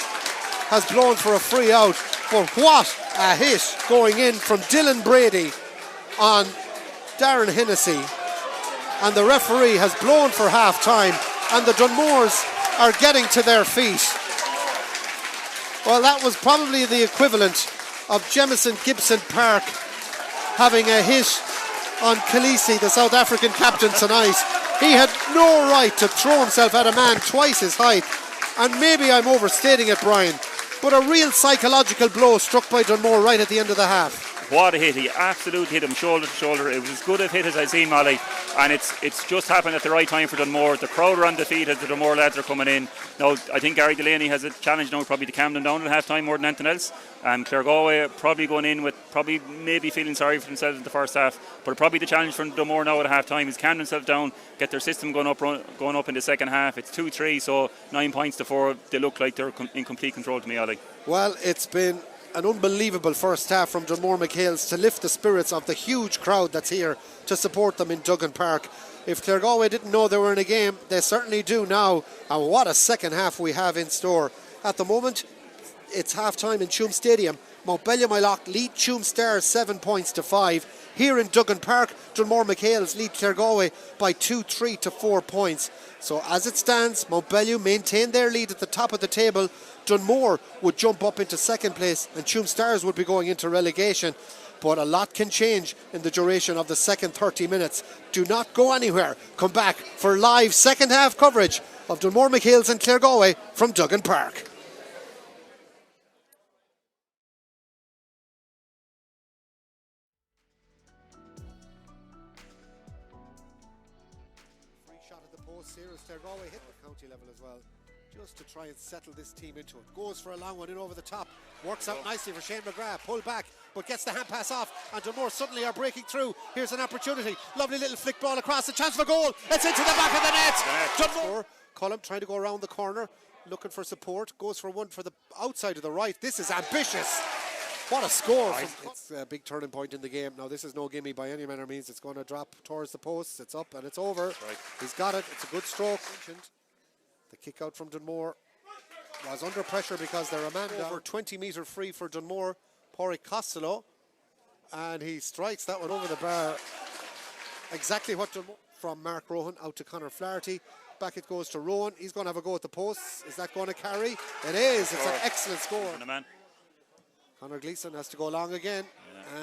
has blown for a free out. But what a hit going in from Dylan Brady on Darren Hennessy. And the referee has blown for half time, and the Dunmores are getting to their feet. Well, that was probably the equivalent of Jemison Gibson Park having a hit on Khaleesi, the South African captain, tonight. He had no right to throw himself at a man twice his height. And maybe I'm overstating it, Brian, but a real psychological blow struck by Dunmore right at the end of the half. What a hit. He absolutely hit him shoulder to shoulder. It was as good a hit as I've seen, Molly. And it's just happened at the right time for Dunmore. The crowd are on the feet as the Dunmore lads are coming in. Now, I think Gary Delaney has a challenge now probably to calm them down at half time more than anything else. Claregalway probably going in with probably maybe feeling sorry for themselves in the first half. But probably the challenge for Dunmore now at half time is calm themselves down, get their system going up in the second half. It's 2-3, so 9 points to 4. They look like they're in complete control to me, Ollie. Well, it's been an unbelievable first half from Dunmore MacHales to lift the spirits of the huge crowd that's here to support them in Duggan Park. If Claregalway didn't know they were in a game, they certainly do now. And what a second half we have in store. At the moment, it's half time in Tuam Stadium. Mountbellew Mylock lead Tuam Stars 7 points to 5. Here in Duggan Park, Dunmore MacHales lead Claregalway by 3 to 4 points. So as it stands, Mountbellew maintain their lead at the top of the table. Dunmore would jump up into second place and Tuam Stars would be going into relegation. But a lot can change in the duration of the second 30 minutes. Do not go anywhere. Come back for live second half coverage of Dunmore MacHales and Claregalway from Duggan Park. Free shot at the post here as Claregalway hit the county level as well, just to try and settle this team into it. Goes for a long one in over the top. Works out nicely for Shane McGrath. Pull back, but gets the hand pass off. And Dunmore suddenly are breaking through. Here's an opportunity. Lovely little flick ball across. A chance for goal. It's into the back of the net. Dunmore. Cullum trying to go around the corner, looking for support. Goes for one for the outside of the right. This is ambitious. What a score. It's a big turning point in the game. Now, this is no gimme by any manner of means. It's going to drop towards the posts. It's up and it's over. Right. He's got it. It's a good stroke. The kick out from Dunmore was under pressure because they're a man down. Over 20 metre free for Dunmore. Pádraig Costello. And he strikes that one over the bar. Exactly what Dunmore. From Mark Rohan out to Conor Flaherty. Back it goes to Rowan. He's going to have a go at the posts. Is that going to carry? It is. It's an excellent score. Conor Gleeson has to go long again.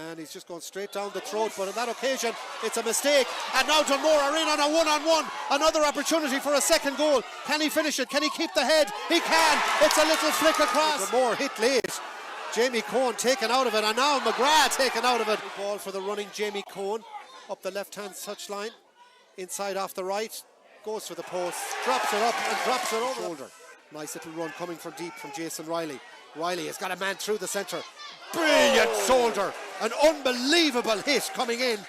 And he's just going straight down the throat, but on that occasion it's a mistake, and now Dunmore are in on a one-on-one. Another opportunity for a second goal. Can he finish it? Can he keep the head? He can. It's a little flick across. Dunmore hit late. Jamie Cohen taken out of it, and now McGrath taken out of it. Ball for the running Jamie Cohen up the left-hand touchline, inside off the right, goes for the post, drops it up and drops it over shoulder. Nice little run coming from deep from Jason Riley. Riley has got a man through the centre. Brilliant shoulder. An unbelievable hit coming in.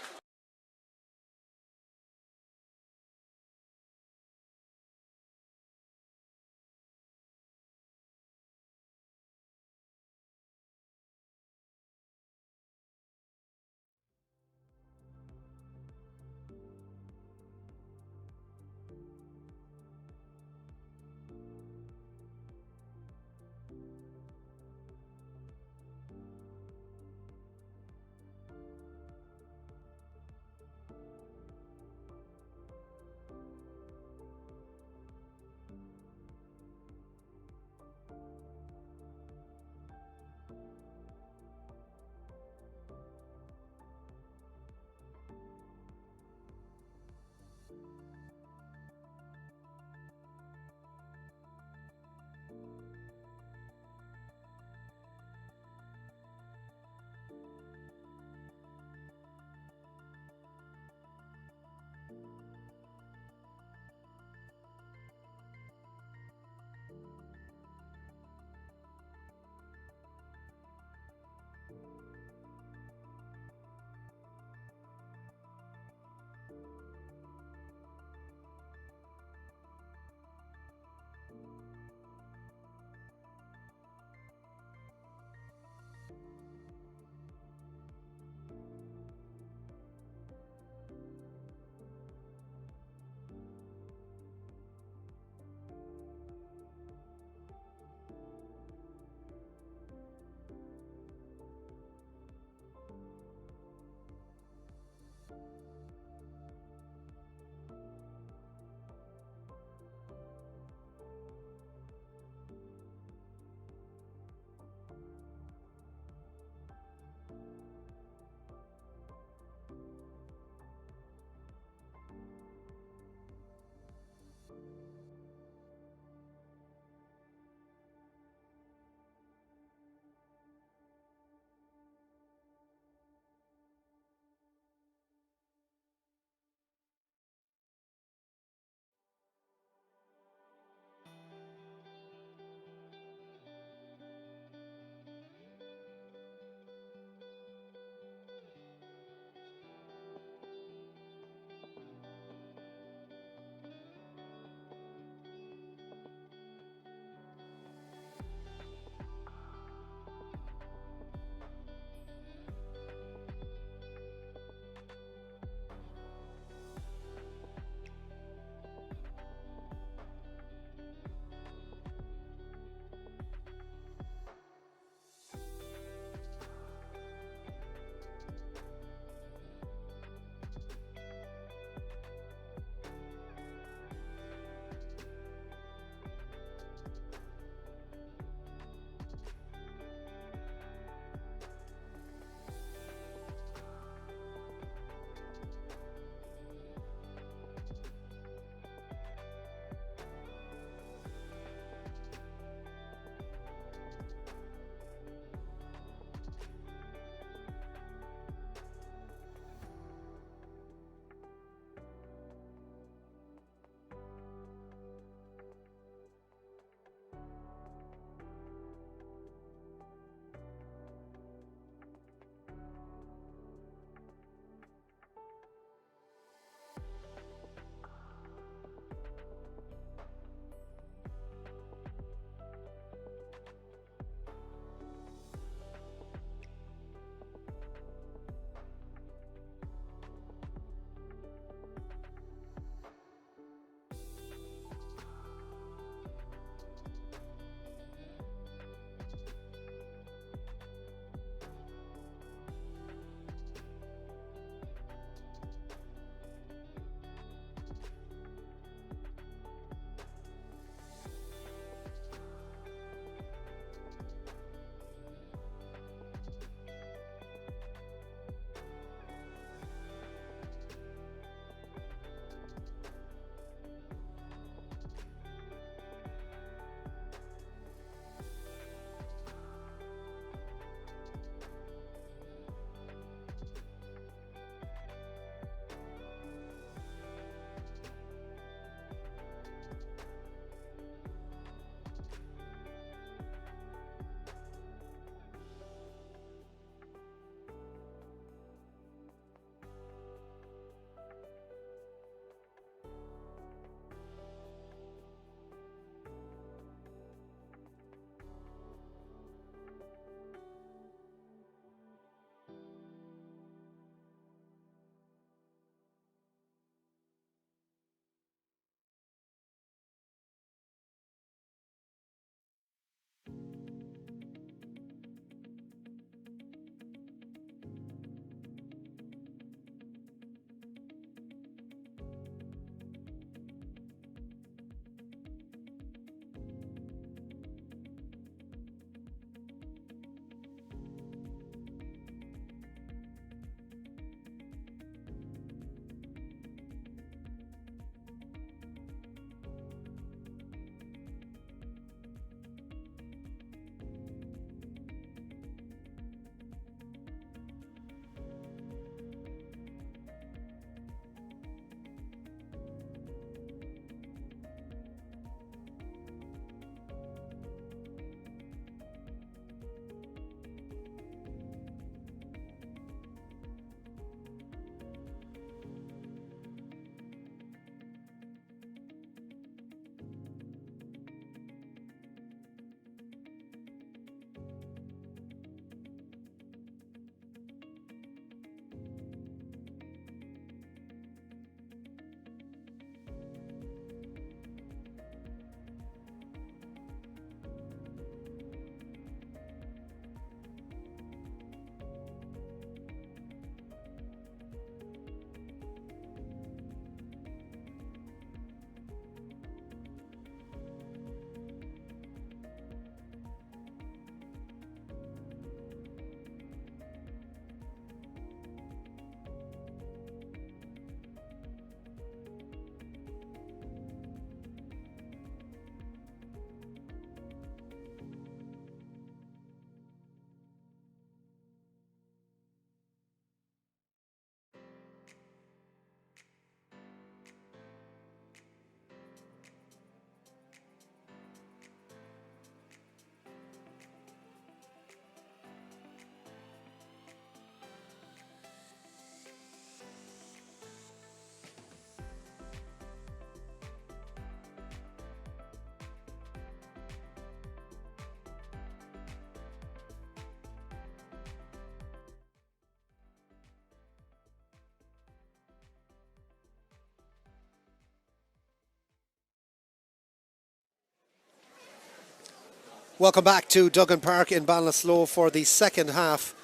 Welcome back to Duggan Park in Ballinasloe for the second half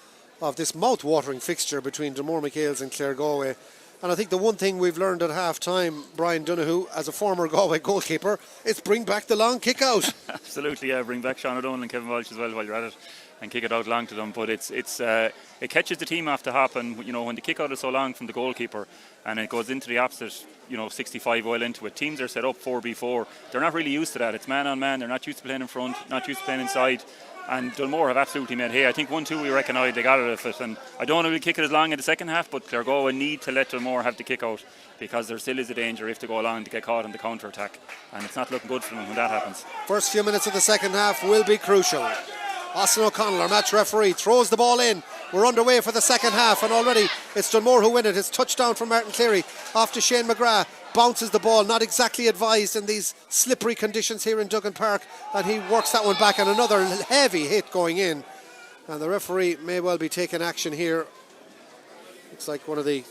of this mouth-watering fixture between Dunmore MacHales and Claregalway. And I think the one thing we've learned at half-time, Brian Donoghue, as a former Galway goalkeeper, is bring back the long kick-out. Absolutely, yeah. Bring back Sean O'Donnell and Kevin Walsh as well while you're at it, and kick it out long to them. But it catches the team off the hop, and when the kick-out is so long from the goalkeeper, and it goes into the opposite, 65 well into it. Teams are set up 4v4. They're not really used to that. It's man on man. They're not used to playing in front, not used to playing inside. And Dunmore have absolutely made hay. I think 1-2 we recognised they got it of it, and I don't know if we kick it as long in the second half, but Claregalway need to let Dunmore have the kick out, because there still is a danger if they go along to get caught in the counter attack, and it's not looking good for them when that happens. First few minutes of the second half will be crucial. Austin O'Connell, our match referee, throws the ball in. We're underway for the second half, and already it's Dunmore who win it. It's touchdown from Martin Cleary off to Shane McGrath. Bounces the ball, not exactly advised in these slippery conditions here in Duggan Park, and he works that one back, and another heavy hit going in. And the referee may well be taking action here. Looks like one of the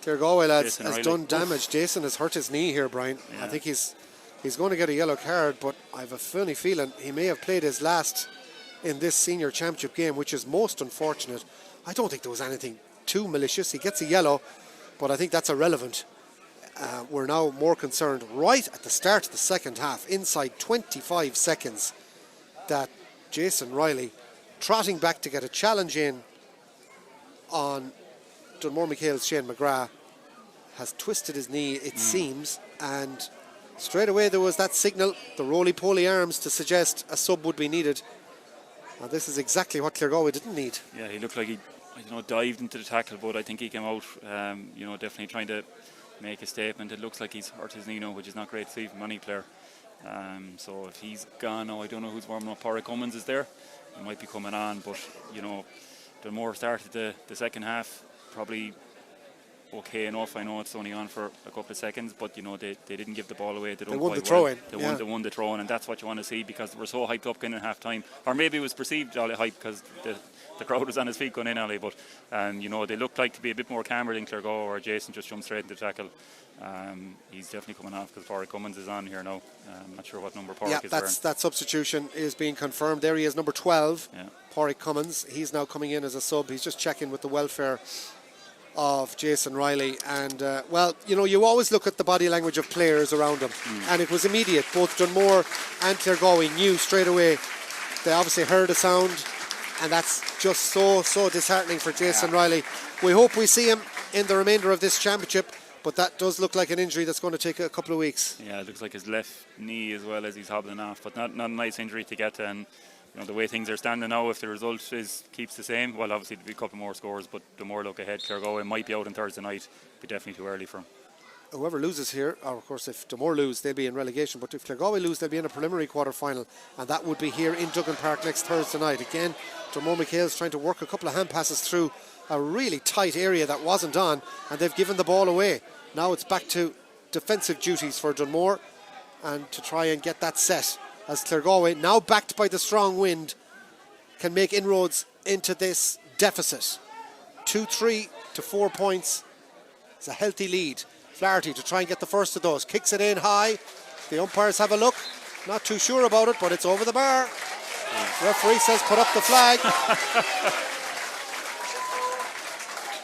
Claregalway lads has done damage. Jason has hurt his knee here, Brian. Yeah. I think he's going to get a yellow card, but I have a funny feeling he may have played his last in this senior championship game, which is most unfortunate. I don't think there was anything too malicious. He gets a yellow, but I think that's irrelevant. We're now more concerned right at the start of the second half, inside 25 seconds, that Jason Riley, trotting back to get a challenge in on Dunmore MacHale's Shane McGrath, has twisted his knee, it seems, and straight away there was that signal, the roly-poly arms, to suggest a sub would be needed. And this is exactly what Claregalway didn't need. Yeah, he looked like he dived into the tackle, but I think he came out, definitely trying to make a statement. It looks like he's hurt his knee now, which is not great to see from any player. So if he's gone now, I don't know who's warming up. Pádraig Cummins is there. He might be coming on, but, Dunmore started the second half probably okay enough. I know it's only on for a couple of seconds, but they didn't give the ball away. They won the throw-in. They won the throw-in, and that's what you want to see, because we're so hyped up going in half time. Or maybe it was perceived all hype because the crowd was on his feet going in, Ali. But they looked like to be a bit more calmer than Claregalway, or Jason just jumped straight into the tackle. He's definitely coming off because Pádraig Cummins is on here now. I'm not sure what number Pádraig is wearing. That substitution is being confirmed. There he is, number 12, Pádraig Cummins. He's now coming in as a sub. He's just checking with the welfare of Jason Riley. And you always look at the body language of players around him, and it was immediate. Both Dunmore and Claregalway knew straight away. They obviously heard a sound, and that's just so disheartening for Jason Riley. We hope we see him in the remainder of this championship, but that does look like an injury that's going to take a couple of weeks. Yeah, it looks like his left knee as well as he's hobbling off, but not a nice injury to get. And the way things are standing now, if the result keeps the same, well, obviously there'll be a couple more scores, but the more look ahead, Claregalway might be out on Thursday night. It'll be definitely too early for him. Whoever loses here, or of course if Dunmore lose, they'll be in relegation, but if Claregalway lose, they'll be in a preliminary quarter-final, and that would be here in Duggan Park next Thursday night. Again, Dunmore MacHales trying to work a couple of hand passes through a really tight area that wasn't on, and they've given the ball away. Now it's back to defensive duties for Dunmore, and to try and get that set, as Claregalway, now backed by the strong wind, can make inroads into this deficit. 2-3 to 4 points. It's a healthy lead. Flaherty to try and get the first of those. Kicks it in high. The umpires have a look. Not too sure about it, but it's over the bar. Referee says put up the flag.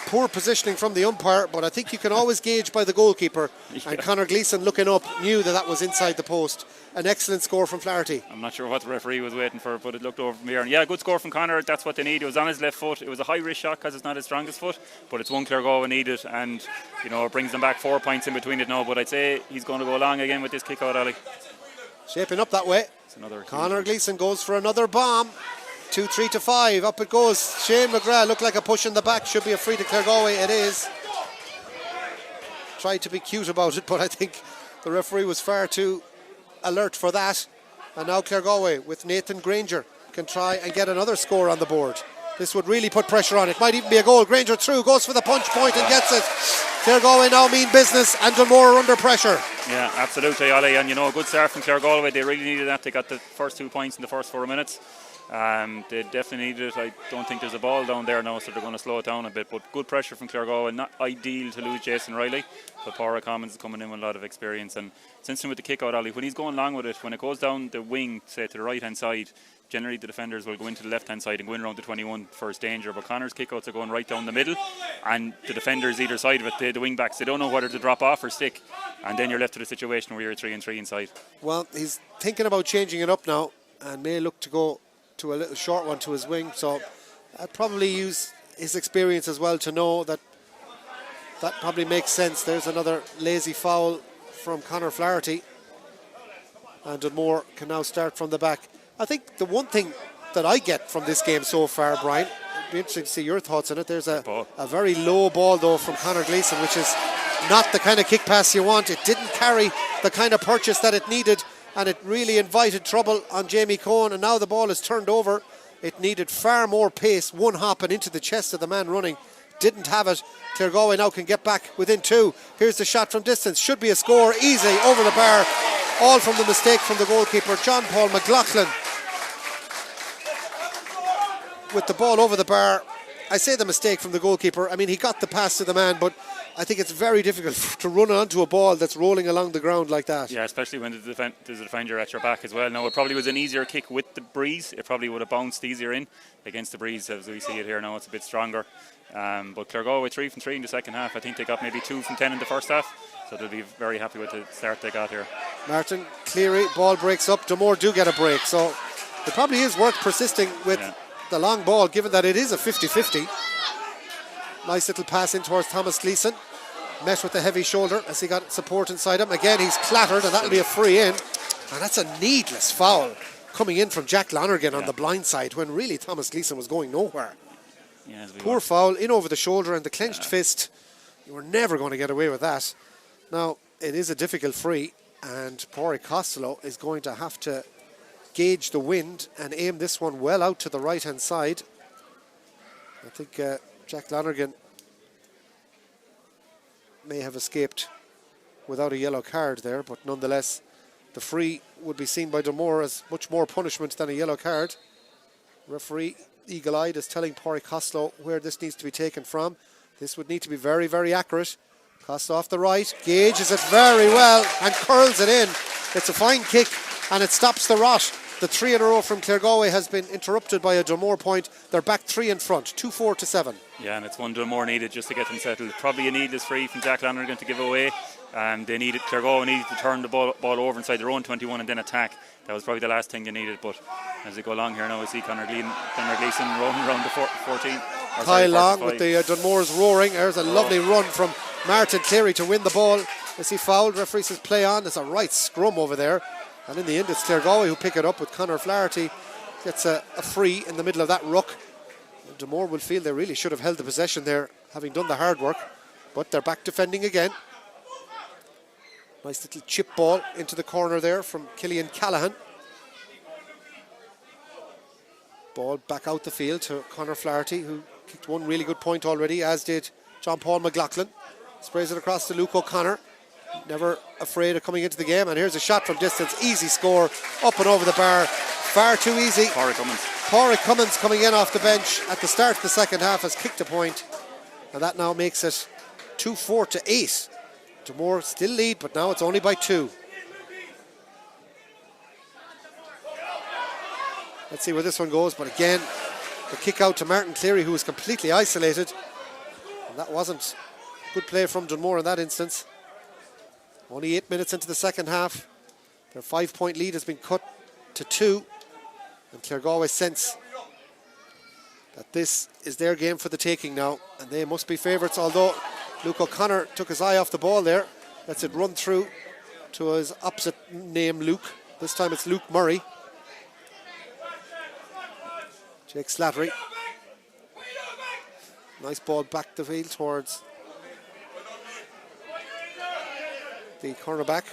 Poor positioning from the umpire, but I think you can always gauge by the goalkeeper. And Conor Gleeson, looking up, knew that was inside the post. An excellent score from Flaherty. I'm not sure what the referee was waiting for, but it looked over from here. And good score from Conor. That's what they need. It was on his left foot. It was a high risk shot because it's not his strongest foot, but it's one Claregalway needed, and it brings them back 4 points in between it now. But I'd say he's going to go long again with this kick out, Ali. Shaping up that way. Conor Gleeson goes for another bomb. 2-3 to 5. Up it goes. Shane McGrath looked like a push in the back. Should be a free to Claregalway. It is. Tried to be cute about it, but I think the referee was far too alert for that. And now Claregalway with Nathan Granger can try and get another score on the board. This would really put pressure on. It might even be a goal. Granger through, goes for the punch point and gets it. Claregalway now mean business, and Dunmore are under pressure. Yeah, absolutely, Ollie. And a good start from Claregalway. They really needed that. They got the first 2 points in the first 4 minutes. They definitely need it. I don't think there's a ball down there now, so they're going to slow it down a bit. But good pressure from Claregalway. Not ideal to lose Jason Riley, but Pádraig Commons is coming in with a lot of experience. And since with the kick out, Ollie, when he's going long with it, when it goes down the wing, say to the right hand side, generally the defenders will go into the left hand side and go in around the 21 for his danger. But Connor's kickouts are going right down the middle, and the defenders either side of it, the wing backs, they don't know whether to drop off or stick, and then you're left to the situation where you're 3-3 inside. Well, he's thinking about changing it up now and may look to go to a little short one to his wing, so I'd probably use his experience as well to know that that probably makes sense. There's another lazy foul from Conor Flaherty, and Dunmore can now start from the back. I think the one thing that I get from this game so far, Brian, it'd be interesting to see your thoughts on it. There's a very low ball though from Conor Gleeson, which is not the kind of kick pass you want. It didn't carry the kind of purchase that it needed, and it really invited trouble on Jamie Cohen, and now the ball is turned over. It needed far more pace, one hop and into the chest of the man running. Didn't have it. Claregalway now can get back within 2. Here's the shot from distance. Should be a score. Easy over the bar. All from the mistake from the goalkeeper, John Paul McLaughlin. With the ball over the bar. I say the mistake from the goalkeeper. I mean, he got the pass to the man, but I think it's very difficult to run onto a ball that's rolling along the ground like that. Yeah, especially when there's a defender at your back as well. Now, it probably was an easier kick with the breeze. It probably would have bounced easier in against the breeze, as we see it here now. It's a bit stronger. But Claregalway 3 from 3 in the second half. I think they got maybe 2 from 10 in the first half, so they'll be very happy with the start they got here. Martin Cleary, ball breaks up. Dunmore do get a break, so it probably is worth persisting with the long ball, given that it is a 50-50. Nice little pass in towards Thomas Gleeson. Met with the heavy shoulder as he got support inside him. Again, he's clattered, and that'll be a free in. And that's a needless foul coming in from Jack Lonergan on the blind side, when really Thomas Gleeson was going nowhere. Yeah, poor foul, in over the shoulder, and the clenched fist. You were never going to get away with that. Now, it is a difficult free, and Pádraig Costello is going to have to gauge the wind and aim this one well out to the right-hand side. I think Jack Lonergan may have escaped without a yellow card there, but nonetheless the free would be seen by Dunmore as much more punishment than a yellow card. Referee, eagle-eyed, is telling Pádraig Costello where this needs to be taken from. This would need to be very, very accurate. Costello off the right, gauges it very well and curls it in. It's a fine kick and it stops the rot. The 3 in a row from Claregalway has been interrupted by a Dunmore point. They're back 3 in front, 2-4 to 7. Yeah, and it's one Dunmore needed just to get them settled. Probably a needless free from Jack Lonergan to give away. Claregalway needed to turn the ball over inside their own 21 and then attack. That was probably the last thing they needed. But as they go along here now, we see Conor Gleeson rolling around the 14. Kyle Long with the Dunmore's roaring. There's a lovely run from Martin Cleary to win the ball. As he fouled, referee says play on. There's a right scrum over there. And in the end, it's Claregalway who pick it up with Conor Flaherty. Gets a free in the middle of that ruck. And Dunmore will feel they really should have held the possession there, having done the hard work. But they're back defending again. Nice little chip ball into the corner there from Killian Callahan. Ball back out the field to Conor Flaherty, who kicked one really good point already, as did John Paul McLaughlin. Sprays it across to Luke O'Connor. Never afraid of coming into the game, and here's a shot from distance. Easy score, up and over the bar. Far too easy. Pádraig Cummins coming in off the bench at the start of the second half has kicked a point, and that now makes it 2-4 to 8. Dunmore still lead, but now it's only by 2. Let's see where this one goes, but again, the kick out to Martin Cleary, who was completely isolated, and that wasn't good play from Dunmore in that instance. Only 8 minutes into the second half. Their 5-point lead has been cut to 2. And Claregalway sense that this is their game for the taking now. And they must be favourites, although Luke O'Connor took his eye off the ball there. Lets it run through to his opposite name, Luke. This time it's Luke Murray. Jake Slattery. Nice ball back the field towards the cornerback,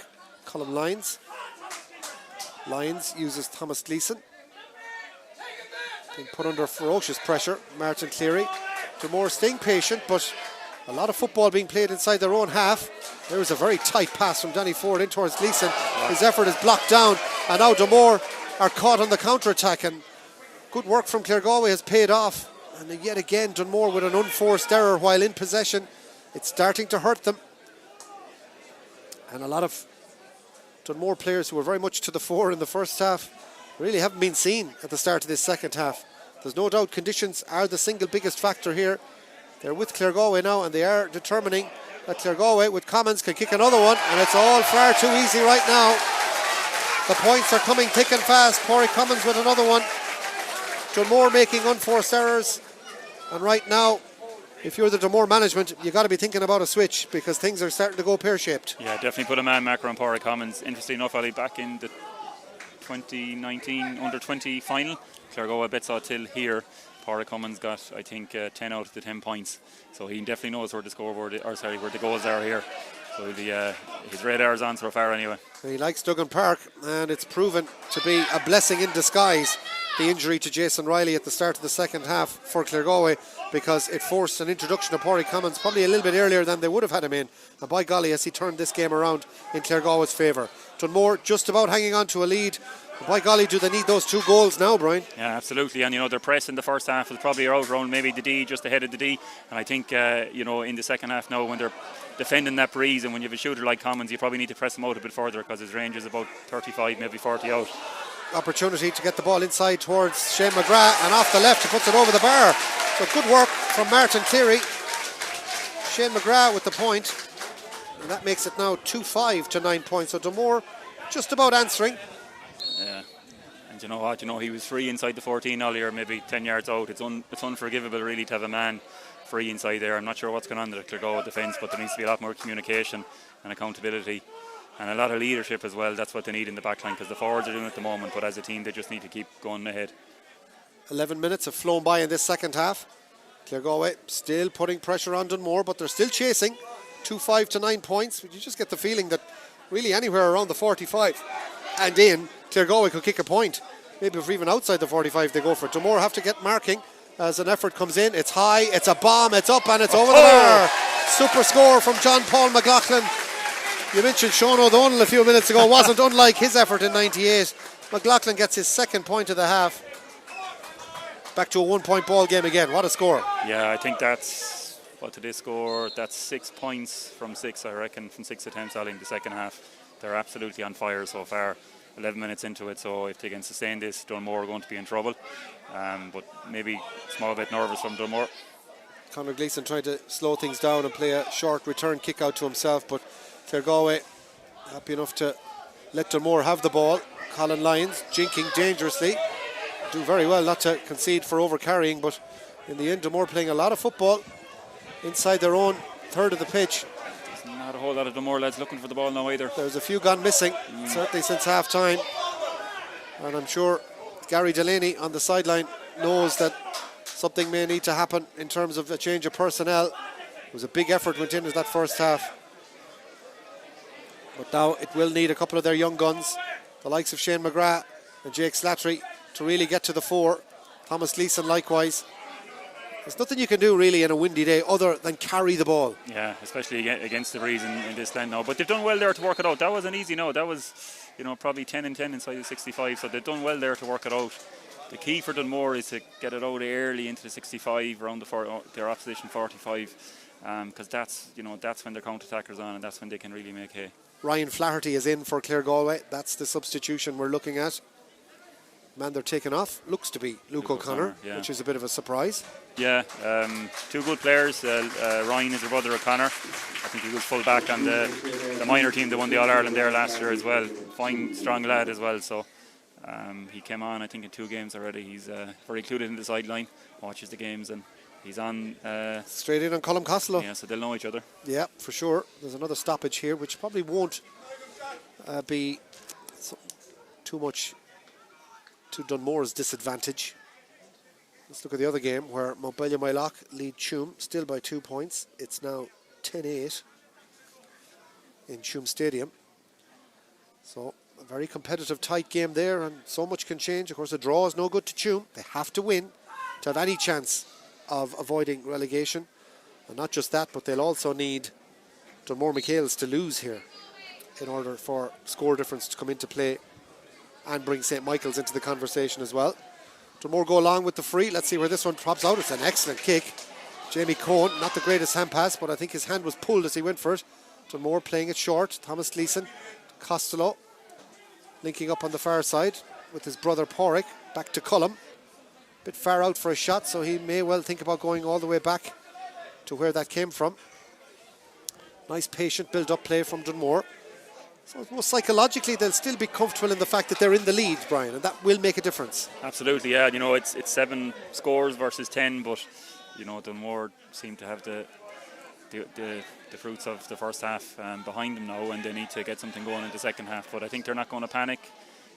Colm Lyons. Lyons uses Thomas Gleeson. Being put under ferocious pressure, Martin Cleary. Dunmore staying patient, but a lot of football being played inside their own half. There was a very tight pass from Danny Ford in towards Gleeson. His effort is blocked down, and now Dunmore are caught on the counter-attack, and good work from Claregalway has paid off. And yet again, Dunmore with an unforced error while in possession. It's starting to hurt them. And a lot of Dunmore players who were very much to the fore in the first half really haven't been seen at the start of this second half. There's no doubt conditions are the single biggest factor here. They're with Claregalway now, and they are determining that Claregalway with Commons can kick another one, and it's all far too easy right now. The points are coming thick and fast. Corey Commons with another one. Dunmore making unforced errors, and right now, if you're the Dunmore management, you've got to be thinking about a switch because things are starting to go pear-shaped. Yeah, definitely put a man marker on Corey Commons. Interesting enough, Ali, back in the 2019 under-20 final, Claregalway Betsaw till here. Corey Commons got, I think, 10 out of the 10 points. So he definitely knows where the scoreboard, where the goals are here. So his radar's on so far anyway. He likes Duggan Park, and it's proven to be a blessing in disguise, the injury to Jason Riley at the start of the second half for Claregalway, because it forced an introduction of Corey Commons probably a little bit earlier than they would have had him in. And by golly, has he turned this game around in Claregalway's favour. Dunmore just about hanging on to a lead. By golly, do they need those 2 goals now, Brian? Yeah, absolutely. And, their press in the first half was probably out around maybe the D, just ahead of the D. And I think, in the second half now, when they're defending that breeze and when you have a shooter like Commons, you probably need to press him out a bit further because his range is about 35, maybe 40 out. Opportunity to get the ball inside towards Shane McGrath, and off the left he puts it over the bar. So good work from Martin Cleary. Shane McGrath with the point, and that makes it now 2-5 to 9 points. So Dunmore just about answering. Yeah, and you know what? He was free inside the 14 earlier, maybe 10 yards out. It's unforgivable really to have a man free inside there. I'm not sure what's going on in the Claregalway defence, but there needs to be a lot more communication and accountability and a lot of leadership as well. That's what they need in the back line because the forwards are doing it at the moment, but as a team they just need to keep going ahead. 11 minutes have flown by in this second half. Claregalway still putting pressure on Dunmore, but they're still chasing. 2-5 to 9 points. You just get the feeling that really anywhere around the 45 and in, Claregalway could kick a point. Maybe if even outside the 45 they go for it. Dunmore have to get marking as an effort comes in. It's high, it's a bomb, it's up and it's over the bar. Super score from John Paul McLaughlin. You mentioned Sean O'Donnell a few minutes ago. Wasn't unlike his effort in 98. McLaughlin gets his second point of the half. Back to a 1 point ball game again. What a score. Yeah, I think that's, what did they score? That's 6 points from 6, I reckon, from 6 attempts out in the second half. They're absolutely on fire so far. 11 minutes into it, so if they can sustain this, Dunmore are going to be in trouble. But maybe a small bit nervous from Dunmore. Conor Gleeson trying to slow things down and play a short return kick out to himself, but Claregalway happy enough to let Dunmore have the ball. Colin Lyons jinking dangerously. Do very well not to concede for overcarrying, but in the end Dunmore playing a lot of football inside their own third of the pitch. There's not a whole lot of Dunmore lads looking for the ball now either. There's a few gone missing, certainly since half time, and I'm sure Gary Delaney on the sideline knows that something may need to happen in terms of a change of personnel. It was a big effort went into that first half, but now it will need a couple of their young guns, the likes of Shane McGrath and Jake Slattery, to really get to the fore. Thomas Gleeson likewise. There's nothing you can do really in a windy day other than carry the ball. Yeah, especially against the breeze in this land now. But they've done well there to work it out. That wasn't easy, no. That was, probably 10 and 10 inside the 65. So they've done well there to work it out. The key for Dunmore is to get it out early into the 65, around their opposition 45, because that's when their counter-attackers on, and that's when they can really make hay. Ryan Flaherty is in for Claregalway. That's the substitution we're looking at. Man they're taking off looks to be Luke O'Connor, yeah. Which is a bit of a surprise. Yeah, 2 good players. Ryan is her brother O'Connor. I think he was full back on the minor team that won the All-Ireland there last year as well. Fine, strong lad as well. So he came on, I think, in 2 games already. He's very clued in the sideline, watches the games, and he's on... straight in on Colm Costello. Yeah, so they'll know each other. Yeah, for sure. There's another stoppage here, which probably won't be too much to Dunmore's disadvantage. Let's look at the other game where Montpellier Mylock lead Tuam still by 2 points. It's now 10-8 in Tuam Stadium. So a very competitive, tight game there, and so much can change. Of course, a draw is no good to Tuam. They have to win to have any chance of avoiding relegation. And not just that, but they'll also need Dunmore MacHales to lose here in order for score difference to come into play and bring St. Michael's into the conversation as well. Dunmore go along with the free. Let's see where this one pops out. It's an excellent kick. Jamie Cohen, not the greatest hand pass, but I think his hand was pulled as he went for it. Dunmore playing it short. Thomas Gleeson, Costello, linking up on the far side with his brother Porrick. Back to Cullum. Bit far out for a shot, so he may well think about going all the way back to where that came from. Nice patient build-up play from Dunmore. So most psychologically they'll still be comfortable in the fact that they're in the lead, Brian, and that will make a difference. Absolutely, yeah. You know, it's 7 scores versus 10, but you know, Dunmore seem to have the fruits of the first half behind them now, and they need to get something going in the second half. But I think they're not going to panic.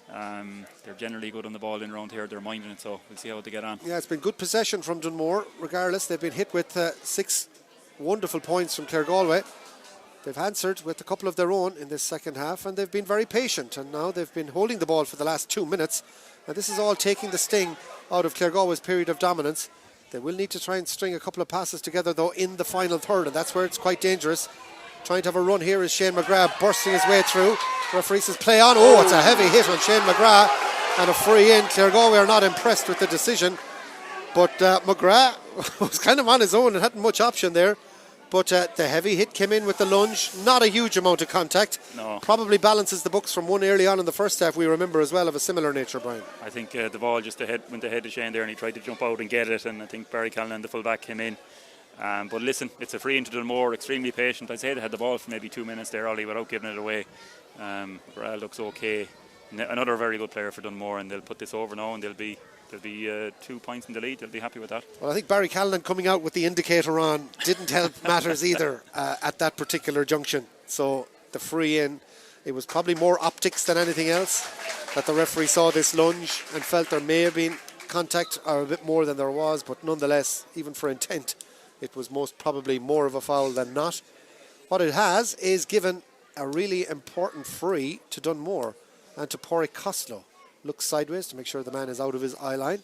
They're generally good on the ball in around here. They're minding it, so we'll see how they get on. Yeah, it's been good possession from Dunmore. Regardless, they've been hit with 6 wonderful points from Claregalway. They've answered with a couple of their own in this second half, and they've been very patient. And now they've been holding the ball for the last 2 minutes. And this is all taking the sting out of Claregalway's period of dominance. They will need to try and string a couple of passes together, though, in the final third, and that's where it's quite dangerous. Trying to have a run here is Shane McGrath, bursting his way through. Referee says play on. Oh, it's a heavy hit on Shane McGrath, and a free in. Claregalway are not impressed with the decision, but McGrath was kind of on his own and hadn't much option there. But the heavy hit came in with the lunge. Not a huge amount of contact. No. Probably balances the books from one early on in the first half, we remember as well, of a similar nature, Brian. I think the ball just went ahead to Shane there, and he tried to jump out and get it, and I think Barry Callan, the full-back, came in. But listen, it's a free into Dunmore, extremely patient. I'd say they had the ball for maybe 2 minutes there, Ollie, without giving it away. Morale looks okay. Another very good player for Dunmore, and they'll put this over now, and they'll be 2 points in the lead. They'll be happy with that. Well, I think Barry Callan coming out with the indicator on didn't help matters either at that particular junction. So the free in, it was probably more optics than anything else, that the referee saw this lunge and felt there may have been contact, or a bit more than there was, but nonetheless, even for intent, it was most probably more of a foul than not. What it has is given a really important free to Dunmore and to Porrick Costello. Looks sideways to make sure the man is out of his eye line,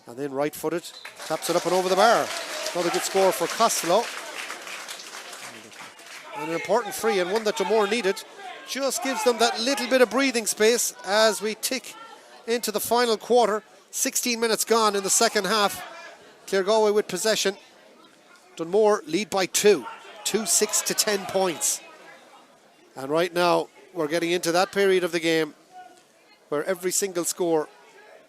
and then right-footed, taps it up and over the bar. Another good score for Costello. And an important free, and one that Dunmore needed. Just gives them that little bit of breathing space as we tick into the final quarter. 16 minutes gone in the second half. Claregalway with possession. Dunmore lead by 2. 6 to 10 points. And right now, we're getting into that period of the game where every single score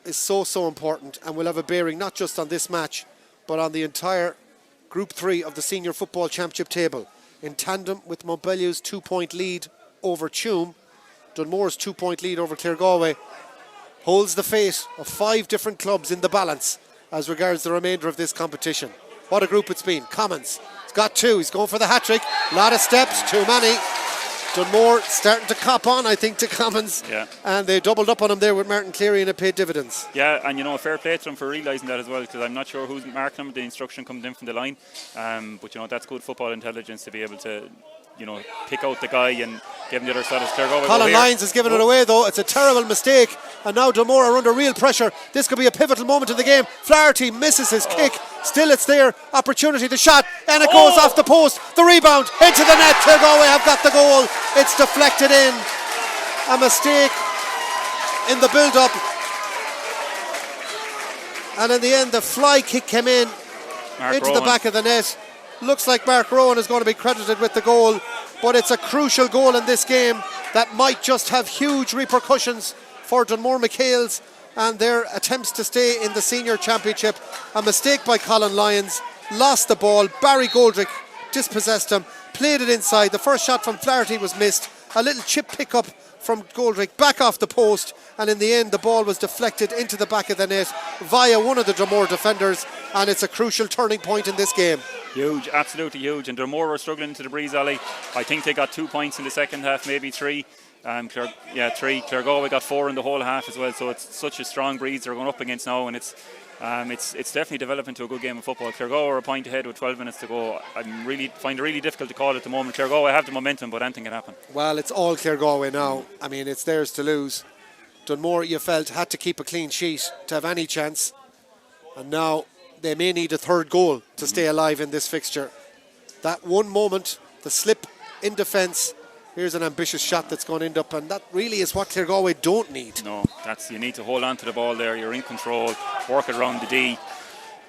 is so important and will have a bearing not just on this match, but on the entire Group 3 of the Senior Football Championship table. In tandem with Montbellew's 2-point lead over Tuam, Dunmore's 2-point lead over Claregalway holds the fate of 5 different clubs in the balance as regards the remainder of this competition. What a group it's been. Commons, he's got 2, he's going for the hat-trick. A lot of steps, too many. Dunmore starting to cop on, I think, to Commons. Yeah. And they doubled up on him there with Martin Cleary, and it paid dividends. Yeah, and you know, fair play to them for realising that as well, because I'm not sure who's marking them. The instruction comes in from the line. But you know, that's good football intelligence to be able to, you know, pick out the guy and give him the other side of Claregalway. Colin Lyons has given it away, though. It's a terrible mistake, and now Dunmore are under real pressure. This could be a pivotal moment in the game. Flaherty misses his kick. Still it's there. Opportunity, the shot, and it goes off the post. The rebound into the net. Claregalway have got the goal. It's deflected in. A mistake in the build-up, and in the end the fly kick came in into the back of the net. Looks like Mark Rowan is going to be credited with the goal, but it's a crucial goal in this game that might just have huge repercussions for Dunmore MacHales and their attempts to stay in the senior championship. A mistake by Colin Lyons, lost the ball. Barry Goldrick dispossessed him, played it inside. The first shot from Flaherty was missed. A little chip pickup from Goldrick back off the post, and in the end the ball was deflected into the back of the net via one of the Dunmore defenders, and it's a crucial turning point in this game. Huge, absolutely huge. And Dunmore were struggling into the breeze, Ollie. I think they got 2 points in the second half, maybe 3. 3. Claregalway got 4 in the whole half as well. So it's such a strong breeze they're going up against now, and it's definitely developing to a good game of football. Claregalway are a point ahead with 12 minutes to go. I find it really difficult to call at the moment. Claregalway have the momentum, but anything can happen. Well, it's all Claregalway now. I mean, it's theirs to lose. Dunmore, you felt, had to keep a clean sheet to have any chance, and now they may need a third goal to stay alive in this fixture. That one moment, the slip in defence, here's an ambitious shot that's going to end up, and that really is what Claregalway don't need. No, you need to hold on to the ball there. You're in control, work it around the D,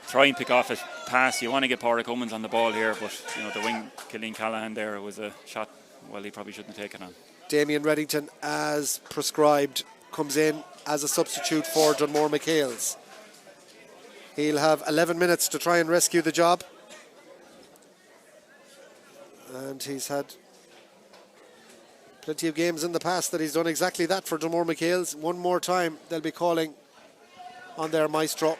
try and pick off a pass. You want to get Pádraig Cummins on the ball here, but the wing, Cillian Callahan there, was a shot, well, he probably shouldn't have taken on. Damien Reddington, as prescribed, comes in as a substitute for Dunmore MacHales. He'll have 11 minutes to try and rescue the job. And he's had plenty of games in the past that he's done exactly that for Dunmore MacHales. One more time, they'll be calling on their maestro.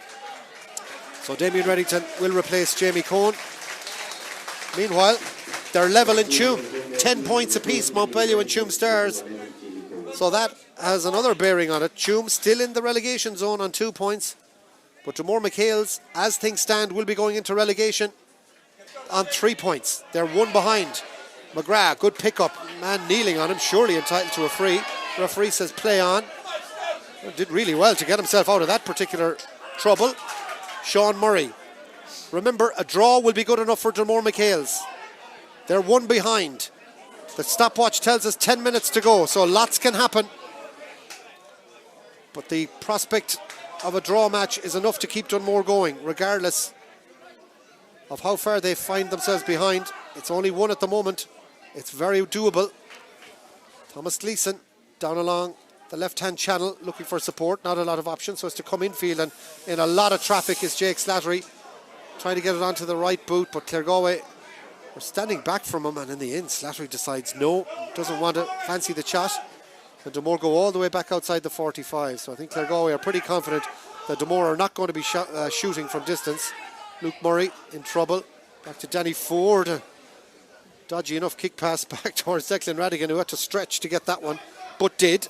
So Damien Reddington will replace Jamie Cohen. Meanwhile, they're level in Tuam, 10 points apiece, Montpellier and Tuam Stars. So that has another bearing on it. Tuam still in the relegation zone on 2 points. But Dunmore MacHales, as things stand, will be going into relegation on 3 points. They're one behind. McGrath, good pickup. Man kneeling on him, surely entitled to a free. The referee says play on. Did really well to get himself out of that particular trouble. Sean Murray. Remember, a draw will be good enough for Dunmore MacHales. They're one behind. The stopwatch tells us 10 minutes to go, so lots can happen. But the prospect of a draw match is enough to keep Dunmore going, regardless of how far they find themselves behind. It's only one at the moment. It's very doable. Thomas Gleeson down along the left-hand channel looking for support. Not a lot of options, so as to come infield, and in a lot of traffic is Jake Slattery trying to get it onto the right boot, but Claregalway are standing back from him, and in the end Slattery decides no, doesn't want to fancy the shot, and Dunmore go all the way back outside the 45. So I think Claregalway are pretty confident that Dunmore are not going to be shooting from distance. Luke Murray in trouble. Back to Danny Ford. Dodgy enough kick pass back towards Declan Radigan, who had to stretch to get that one, but did.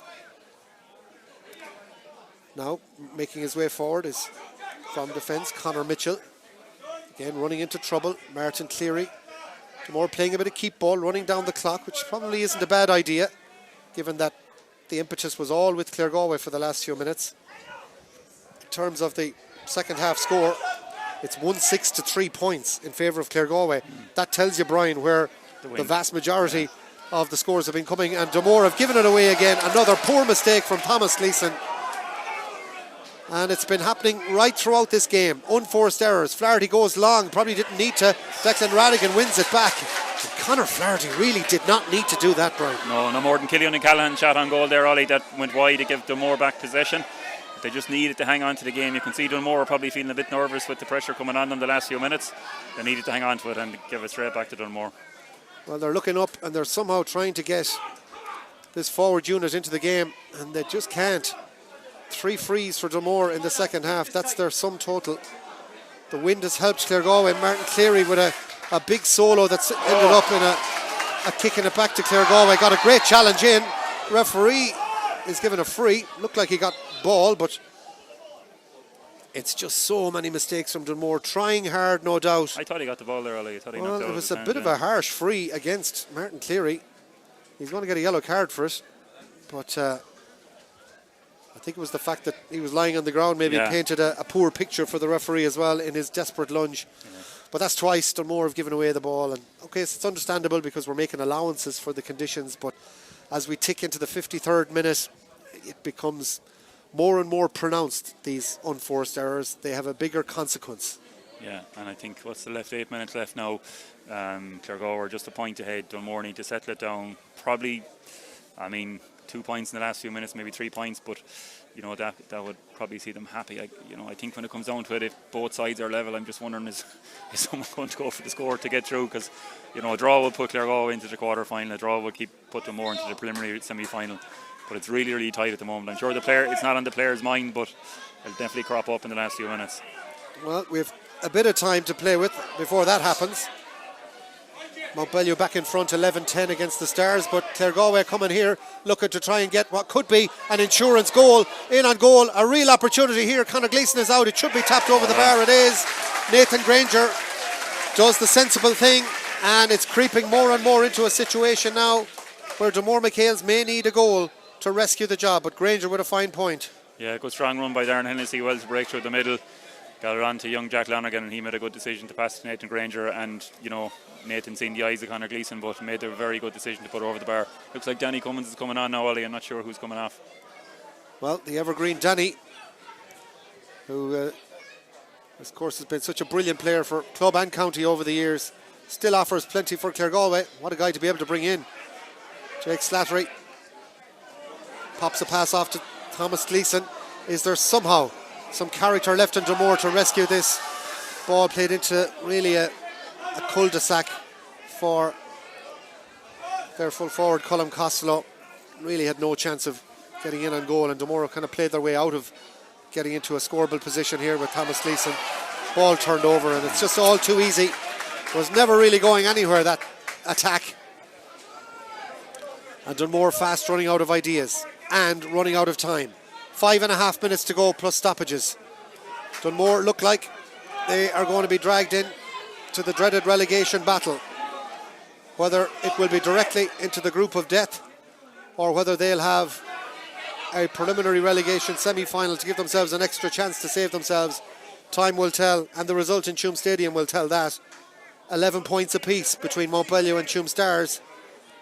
Now making his way forward is from defence Conor Mitchell. Again running into trouble, Martin Cleary. Dunmore playing a bit of keep ball, running down the clock, which probably isn't a bad idea, given that the impetus was all with Claregalway for the last few minutes. In terms of the second half score, it's 1-6 to 3 points in favour of Claregalway. That tells you, Brian, where the vast majority of the scores have been coming, and Dunmore have given it away again. Another poor mistake from Thomas Gleeson. And it's been happening right throughout this game. Unforced errors. Flaherty goes long, probably didn't need to. Declan Radigan wins it back. And Conor Flaherty really did not need to do that, Brian. No more than Cillian and Callahan shot on goal there, Ollie. That went wide to give Dunmore back possession. They just needed to hang on to the game. You can see Dunmore are probably feeling a bit nervous with the pressure coming on them the last few minutes. They needed to hang on to it and give it straight back to Dunmore. Well, they're looking up and they're somehow trying to get this forward unit into the game, and they just can't. 3 frees for Dunmore in the second half. That's their sum total. The wind has helped Claregalway. Martin Cleary with a big solo that's ended up in a kicking it back to Claregalway. Got a great challenge in. Referee is given a free. Looked like he got ball, but it's just so many mistakes from Dunmore. Trying hard, no doubt. I thought he got the ball there, Ollie. I thought he knocked Well, out it was his a bit of a harsh free against Martin Cleary. He's going to get a yellow card for it, but I think it was the fact that he was lying on the ground maybe painted a poor picture for the referee as well in his desperate lunge. But that's twice Dunmore have given away the ball, and okay, so it's understandable because we're making allowances for the conditions, but as we tick into the 53rd minute, it becomes more and more pronounced, these unforced errors. They have a bigger consequence. Yeah, and I think what's the left, 8 minutes left now. Claregalway are just a point ahead. Dunmore need to settle it down. Probably, 2 points in the last few minutes, maybe 3 points, but that would probably see them happy. I think when it comes down to it, if both sides are level, I'm just wondering is someone going to go for the score to get through, because a draw will put Claregalway into the quarter final, a draw will put Dunmore into the preliminary semi-final. But it's really, really tight at the moment. I'm sure it's not on the player's mind, but it'll definitely crop up in the last few minutes. Well, we have a bit of time to play with before that happens. Montpellier back in front 11-10 against the Stars, but Claregalway coming here looking to try and get what could be an insurance goal. In on goal, a real opportunity here. Conor Gleeson is out. It should be tapped over the bar. It is. Nathan Granger does the sensible thing, and it's creeping more and more into a situation now where Dunmore MacHales may need a goal to rescue the job, but Granger with a fine point. Yeah, good strong run by Darren Hennessy, well to break through the middle. Got it on to young Jack Lonergan, and he made a good decision to pass to Nathan Granger, and Nathan seen the eyes of Conor Gleeson, but made a very good decision to put over the bar. Looks like Danny Cummins is coming on now, Ollie. I'm not sure who's coming off. Well, the evergreen Danny, who of course has been such a brilliant player for club and county over the years, still offers plenty for Claregalway. What a guy to be able to bring in. Jake Slattery pops a pass off to Thomas Gleeson. Is there somehow some character left in Dunmore to rescue this? Ball played into really a cul-de-sac for their full forward, Colm Costello. Really had no chance of getting in on goal, and Dunmore kind of played their way out of getting into a scoreable position here with Thomas Gleeson. Ball turned over, and it's just all too easy. Was never really going anywhere, that attack. And Dunmore fast running out of ideas and running out of time. 5.5 minutes to go plus stoppages. Dunmore look like they are going to be dragged in to the dreaded relegation battle. Whether it will be directly into the group of death or whether they'll have a preliminary relegation semi-final to give themselves an extra chance to save themselves, time will tell, and the result in Tuam Stadium will tell that. 11 points apiece between Montpellier and Tuam Stars.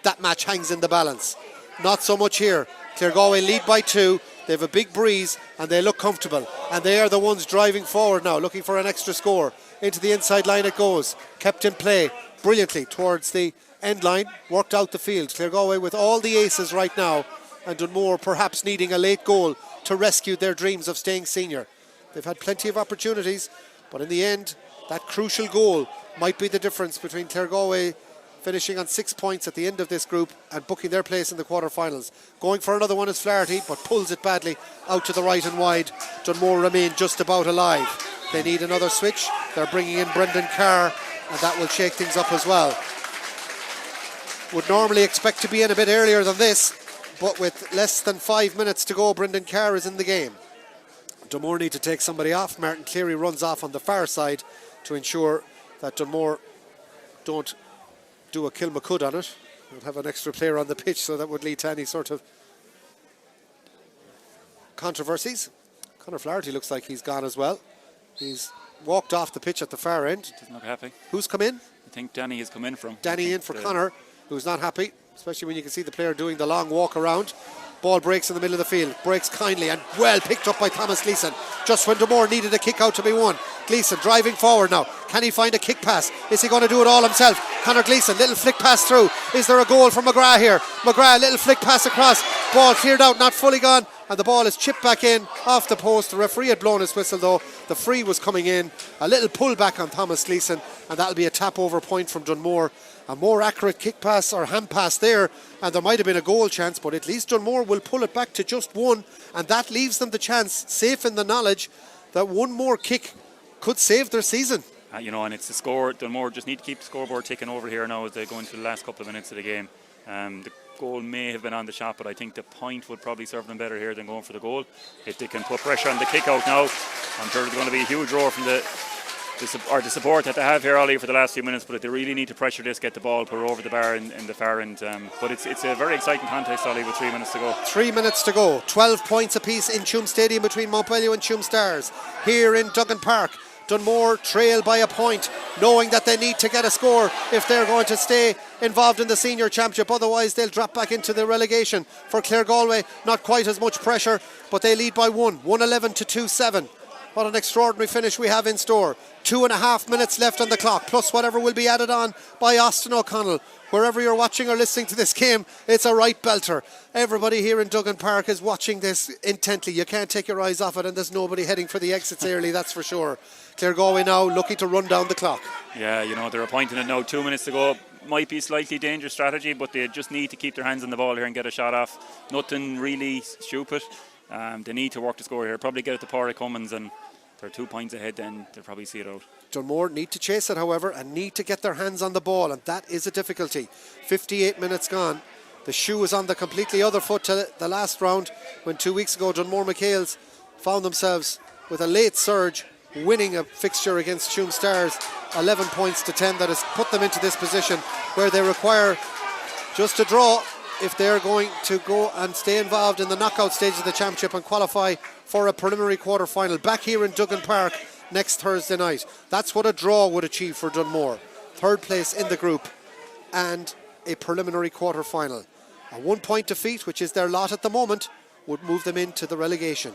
That match hangs in the balance. Not so much here. Claregalway lead by 2. They have a big breeze and they look comfortable, and they are the ones driving forward now, looking for an extra score. Into the inside line it goes, kept in play brilliantly towards the end line, worked out the field. Claregalway with all the aces right now, and Dunmore perhaps needing a late goal to rescue their dreams of staying senior. They've had plenty of opportunities, but in the end that crucial goal might be the difference between Claregalway finishing on 6 points at the end of this group and booking their place in the quarter-finals. Going for another one is Flaherty, but pulls it badly out to the right and wide. Dunmore remain just about alive. They need another switch. They're bringing in Brendan Carr, and that will shake things up as well. Would normally expect to be in a bit earlier than this, but with less than 5 minutes to go, Brendan Carr is in the game. Dunmore need to take somebody off. Martin Cleary runs off on the far side to ensure that Dunmore don't do a Kilmacud on it. We'll have an extra player on the pitch, so that would lead to any sort of controversies. Conor Flaherty looks like he's gone as well. He's walked off the pitch at the far end. Doesn't look happy. Who's come in? I think Danny has come in from. Danny in for Conor, who's not happy, especially when you can see the player doing the long walk around. Ball breaks in the middle of the field, breaks kindly and well picked up by Thomas Gleeson. Just when Dunmore needed a kick out to be won. Gleeson driving forward now. Can he find a kick pass? Is he going to do it all himself? Conor Gleeson, little flick pass through. Is there a goal for McGrath here? McGrath, little flick pass across. Ball cleared out, not fully gone, and the ball is chipped back in off the post. The referee had blown his whistle though. The free was coming in. A little pull back on Thomas Gleeson, and that'll be a tap over point from Dunmore. A more accurate kick pass or hand pass there, and there might have been a goal chance, but at least Dunmore will pull it back to just one, and that leaves them the chance, safe in the knowledge that one more kick could save their season. And it's the score. Dunmore just need to keep the scoreboard ticking over here now as they go into the last couple of minutes of the game. The goal may have been on the shot, but I think the point would probably serve them better here than going for the goal. If they can put pressure on the kick out now, I'm sure there's going to be a huge roar from the support that they have here, Ollie, for the last few minutes, but they really need to pressure this, get the ball, put it over the bar in the far end. But it's a very exciting contest, Ollie, with 3 minutes to go. 3 minutes to go. 12 points apiece in Tuam Stadium between Montpellier and Tuam Stars. Here in Duggan Park, Dunmore trail by a point, knowing that they need to get a score if they're going to stay involved in the senior championship. Otherwise they'll drop back into the relegation. For Claregalway, not quite as much pressure, but they lead by 111 to 2-7. What an extraordinary finish we have in store. 2.5 minutes left on the clock, plus whatever will be added on by Austin O'Connell. Wherever you're watching or listening to this game, it's a right belter. Everybody here in Duggan Park is watching this intently. You can't take your eyes off it, and there's nobody heading for the exits early, that's for sure. Claregalway now looking to run down the clock. Yeah, they're appointing it now. 2 minutes to go. Might be a slightly dangerous strategy, but they just need to keep their hands on the ball here and get a shot off. Nothing really stupid. They need to work the score here. Probably get it to Pádraig Cummins, and they're 2 points ahead, then they'll probably see it out. Dunmore need to chase it, however, and need to get their hands on the ball, and that is a difficulty. 58 minutes gone. The shoe is on the completely other foot to the last round, when 2 weeks ago Dunmore MacHales found themselves with a late surge, winning a fixture against Tuam Stars, 11 points to 10. That has put them into this position where they require just a draw if they're going to go and stay involved in the knockout stage of the championship and qualify for a preliminary quarter-final back here in Duggan Park next Thursday night. That's what a draw would achieve for Dunmore. Third place in the group and a preliminary quarter-final. A 1 point defeat, which is their lot at the moment, would move them into the relegation.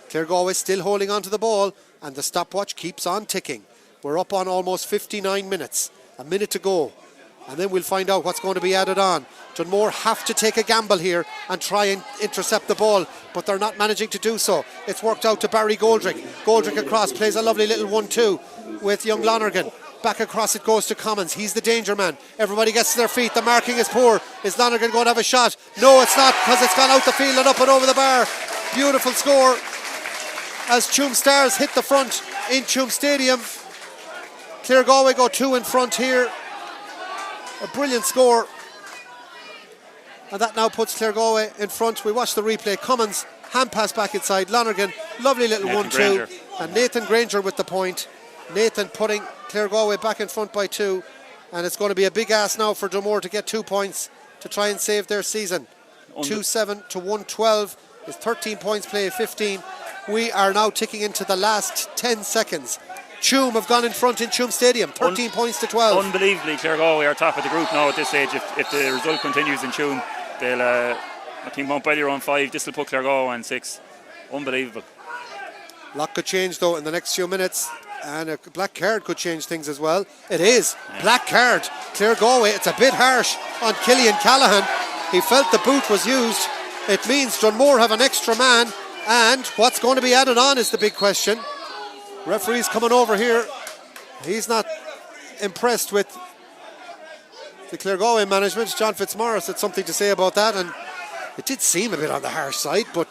Claregalway still holding on to the ball, and the stopwatch keeps on ticking. We're up on almost 59 minutes, a minute to go, and then we'll find out what's going to be added on. Dunmore have to take a gamble here and try and intercept the ball, but they're not managing to do so. It's worked out to Barry Goldrick. Goldrick across, plays a lovely little 1-2 with young Lonergan. Back across it goes to Commons. He's the danger man. Everybody gets to their feet. The marking is poor. Is Lonergan going to have a shot? No, it's not, because it's gone out the field and up and over the bar. Beautiful score as Tuam Stars hit the front in Tuam Stadium. Claregalway go 2 in front here. A brilliant score. And that now puts Claregalway in front. We watch the replay. Commons, hand pass back inside. Lonergan, lovely little 1-2. And Nathan Granger with the point. Nathan putting Claregalway back in front by 2. And it's going to be a big ask now for Dunmore to get 2 points to try and save their season. 2-7 to 1-12 is 13 points play, 15. We are now ticking into the last 10 seconds. Tuam have gone in front in Tuam Stadium, 13 points to 12. Unbelievably, Claregalway are top of the group now at this stage. If the result continues in Tuam, they'll, I think Montpellier on 5, this will put Claregalway on 6. Unbelievable. A lot could change though in the next few minutes, and a black card could change things as well. It is, black card. Claregalway, it's a bit harsh on Killian Callahan. He felt the boot was used. It means Dunmore have an extra man, and what's going to be added on is the big question. Referee's coming over here. He's not impressed with the Claregalway management. John Fitzmaurice had something to say about that, and it did seem a bit on the harsh side, but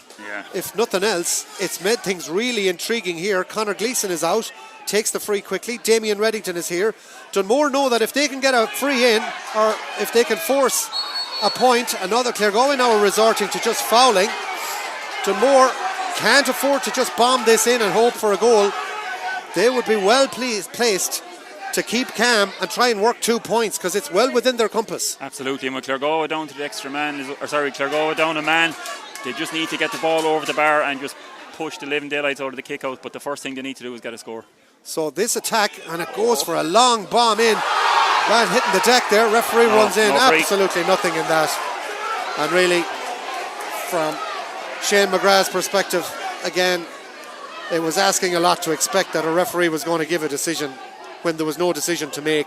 if nothing else, it's made things really intriguing here. Conor Gleeson is out, takes the free quickly. Damien Reddington is here. Dunmore know that if they can get a free in, or if they can force a point, another Claregalway now are resorting to just fouling. Dunmore can't afford to just bomb this in and hope for a goal. They would be well placed to keep calm and try and work 2 points, because it's well within their compass. Absolutely, and with Claregalway down to the extra man, Claregalway down a man, they just need to get the ball over the bar and just push the living daylights out of the kick out, but the first thing they need to do is get a score. So this attack, and it goes for a long bomb in. Man hitting the deck there, referee runs in, absolutely nothing in that. And really, from Shane McGrath's perspective, again, it was asking a lot to expect that a referee was going to give a decision when there was no decision to make,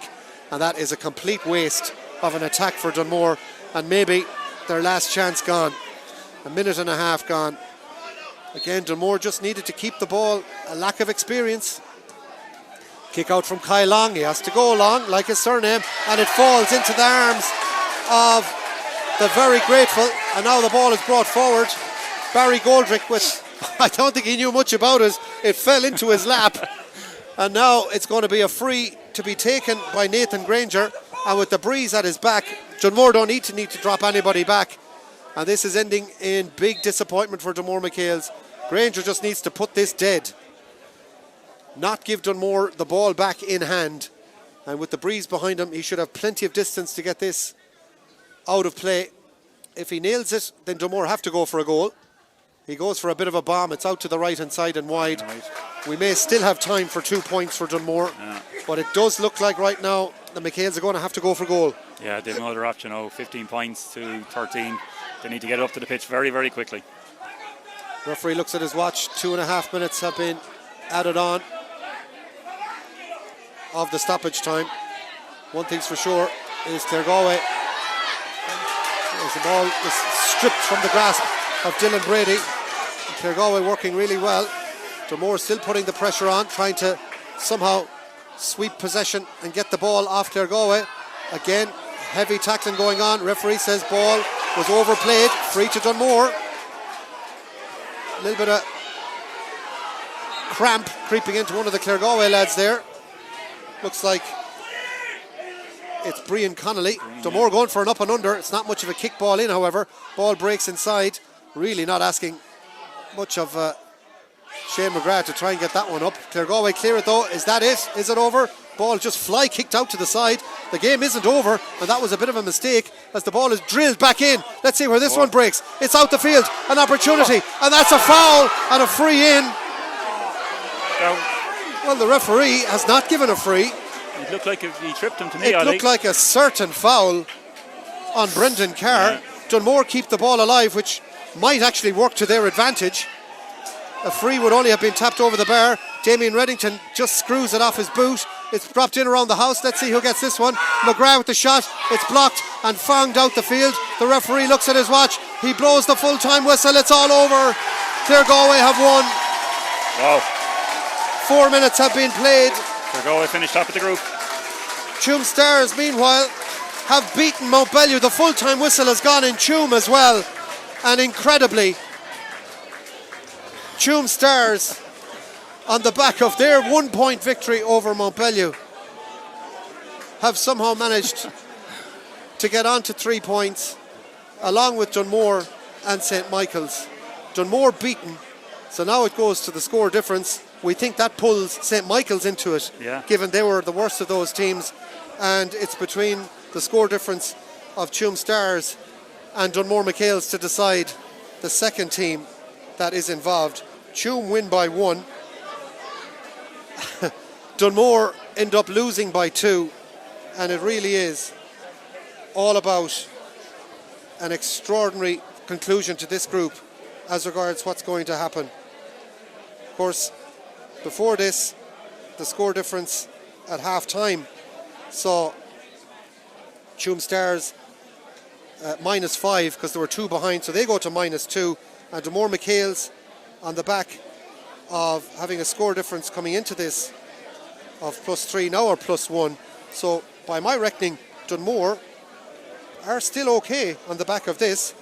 and that is a complete waste of an attack for Dunmore, and maybe their last chance gone. A minute and a half gone. Again, Dunmore just needed to keep the ball. A lack of experience. Kick out from Kyle Long. He has to go long, like his surname, and it falls into the arms of the very grateful, and now the ball is brought forward. Barry Goldrick, with I don't think he knew much about it. It fell into his lap, and now it's going to be a free to be taken by Nathan Granger, and with the breeze at his back, Dunmore don't need to drop anybody back, and this is ending in big disappointment for Dunmore MacHales. Granger just needs to put this dead, not give Dunmore the ball back in hand, and with the breeze behind him, he should have plenty of distance to get this out of play. If he nails it, then Dunmore have to go for a goal. He goes for a bit of a bomb. It's out to the right hand side and wide. We may still have time for 2 points for Dunmore, but it does look like right now the MacHales are going to have to go for goal. Yeah, they've no other option now. 15 points to 13. They need to get it up to the pitch very, very quickly. Referee looks at his watch. 2.5 minutes have been added on of the stoppage time. One thing's for sure is Claregalway, as the ball is stripped from the grasp of Dylan Brady. Claregalway working really well. Dunmore still putting the pressure on, trying to somehow sweep possession and get the ball off Claregalway. Again, heavy tackling going on. Referee says ball was overplayed. Free to Dunmore. A little bit of cramp creeping into one of the Claregalway lads there. Looks like it's Brian Connolly. Dunmore going for an up and under. It's not much of a kick ball in, however. Ball breaks inside. Really not asking much of Shane McGrath to try and get that one up. Claregalway clear it though. Is that it? Is it over? Ball just fly kicked out to the side. The game isn't over, and that was a bit of a mistake as the ball is drilled back in. Let's see where this one breaks. It's out the field. An opportunity, and that's a foul and a free in. Well, the referee has not given a free. It looked like he tripped him to me. It looked like a certain foul on Brendan Carr. Dunmore keep the ball alive, which might actually work to their advantage. A free would only have been tapped over the bar. Damien Reddington just screws it off his boot. It's dropped in around the house. Let's see who gets this one. McGrath with the shot. It's blocked and fanged out the field. The referee looks at his watch. He blows the full-time whistle. It's all over. Claregalway have won. Wow. 4 minutes have been played. Claregalway finished top of the group. Tuam Stars, meanwhile, have beaten Mount Bellew. The full-time whistle has gone in Tuam as well. And incredibly, Tuam Stars, on the back of their 1 point victory over Mount Bellew, have somehow managed to get on to 3 points, along with Dunmore and St. Michael's. Dunmore beaten, so now it goes to the score difference. We think that pulls St. Michael's into it, given they were the worst of those teams, and it's between the score difference of Tuam Stars and Dunmore MacHales to decide the second team that is involved. Tuam win by 1. Dunmore end up losing by 2, and it really is all about an extraordinary conclusion to this group as regards what's going to happen. Of course, before this, the score difference at half time saw Tuam Stars -5 because there were 2 behind, so they go to -2, and Dunmore MacHales, on the back of having a score difference coming into this of +3, now are +1. So by my reckoning, Dunmore are still okay on the back of this.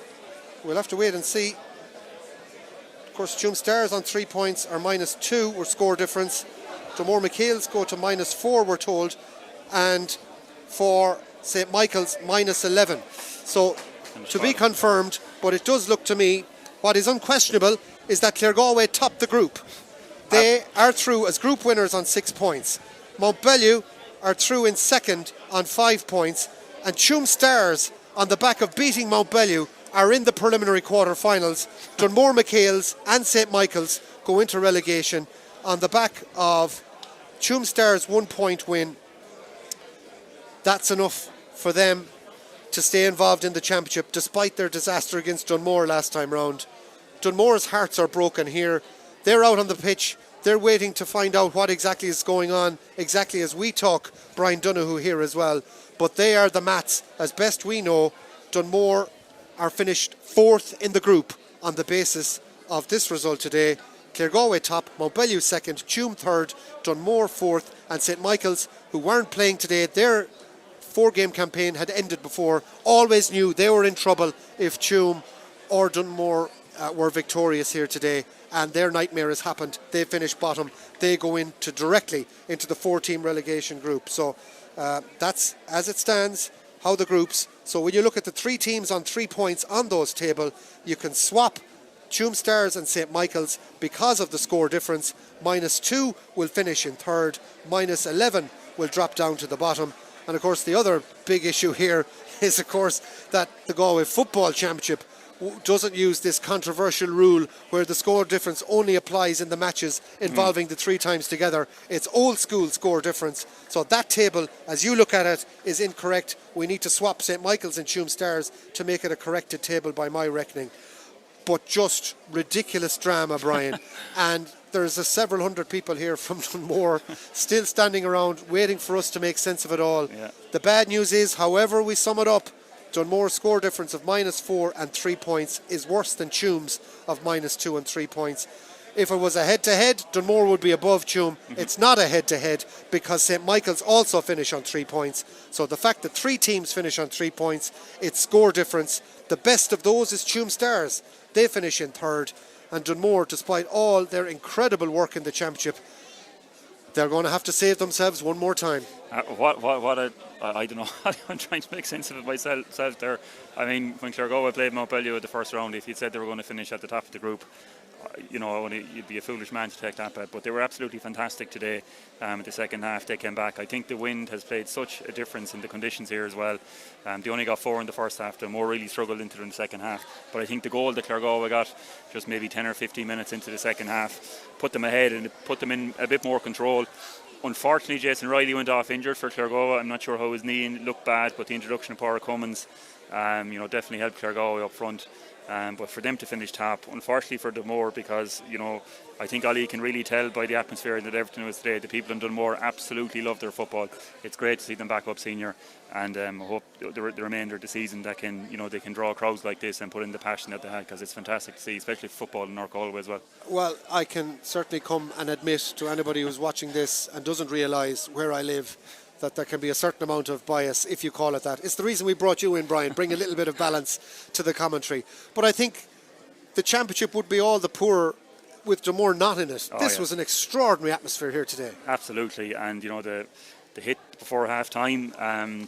We'll have to wait and see. Of course, Tuam Stars on 3 points are -2 were score difference. Dunmore MacHales go to -4, we're told, and for St. Michael's -11. So to be confirmed, but it does look to me, what is unquestionable is that Claregalway topped the group. They are through as group winners on 6 points. Mount Bellew are through in second on 5 points, and Tuam Stars, on the back of beating Mount Bellew, are in the preliminary quarter-finals. Dunmore MacHales and St. Michael's go into relegation on the back of Tuam Stars' 1 point win. That's enough for them to stay involved in the championship despite their disaster against Dunmore last time round. Dunmore's hearts are broken here. They're out on the pitch. They're waiting to find out what exactly is going on, exactly as we talk. Brian Donoghue here as well. But they are the Mats. As best we know, Dunmore are finished 4th in the group on the basis of this result today. Claregalway top, Mount Bellew second, Tuam third, Dunmore 4th, and St. Michael's, who weren't playing today, their 4-game campaign had ended before, always knew they were in trouble if Tuam or Dunmore were victorious here today, and their nightmare has happened. They finish bottom. They go directly into the 4-team relegation group. So that's, as it stands, how the groups. So when you look at the 3 teams on 3 points on those table, you can swap Tuam Stars and St. Michael's because of the score difference. -2 will finish in third, -11 will drop down to the bottom. And of course the other big issue here is of course that the Galway Football Championship doesn't use this controversial rule where the score difference only applies in the matches involving the 3 times together. It's old school score difference. So that table, as you look at it, is incorrect. We need to swap St. Michael's and Tuam Stars to make it a corrected table by my reckoning. But just ridiculous drama, Brian. And there's several hundred people here from Dunmore still standing around waiting for us to make sense of it all. Yeah. The bad news is, however we sum it up, Dunmore's score difference of -4 and 3 points is worse than Tuam's of -2 and 3 points. If it was a head-to-head, Dunmore would be above Tuam. It's not a head-to-head because St. Michael's also finish on 3 points. So the fact that 3 teams finish on 3 points, it's score difference. The best of those is Tuam Stars. They finish in third. And Dunmore, despite all their incredible work in the championship, they're going to have to save themselves one more time. I don't know. I'm trying to make sense of it myself there. I mean, when Claregalway played Mount Bellew at the first round, if you'd said they were going to finish at the top of the group, you'd be a foolish man to take that bet. But they were absolutely fantastic today. In the second half, they came back. I think the wind has played such a difference in the conditions here as well. They only got 4 in the first half. Dunmore really struggled into it in the second half. But I think the goal that Claregalway got just maybe 10 or 15 minutes into the second half put them ahead and put them in a bit more control. Unfortunately, Jason Riley went off injured for Claregalway. I'm not sure how his knee looked bad, but the introduction of Pádraig Cummins, definitely helped Claregalway up front. But for them to finish top, unfortunately for Dunmore, because I think Ollie can really tell by the atmosphere that everything was today. The people in Dunmore absolutely love their football. It's great to see them back up senior, and I hope the remainder of the season that they can draw crowds like this and put in the passion that they had, because it's fantastic to see, especially football in North Galway as well. Well, I can certainly come and admit to anybody who's watching this and doesn't realise where I live that there can be a certain amount of bias, if you call it that. It's the reason we brought you in, Brian, bring a little bit of balance to the commentary. But I think the championship would be all the poorer with Dunmore not in it. This was an extraordinary atmosphere here today. Absolutely, and the hit before half time,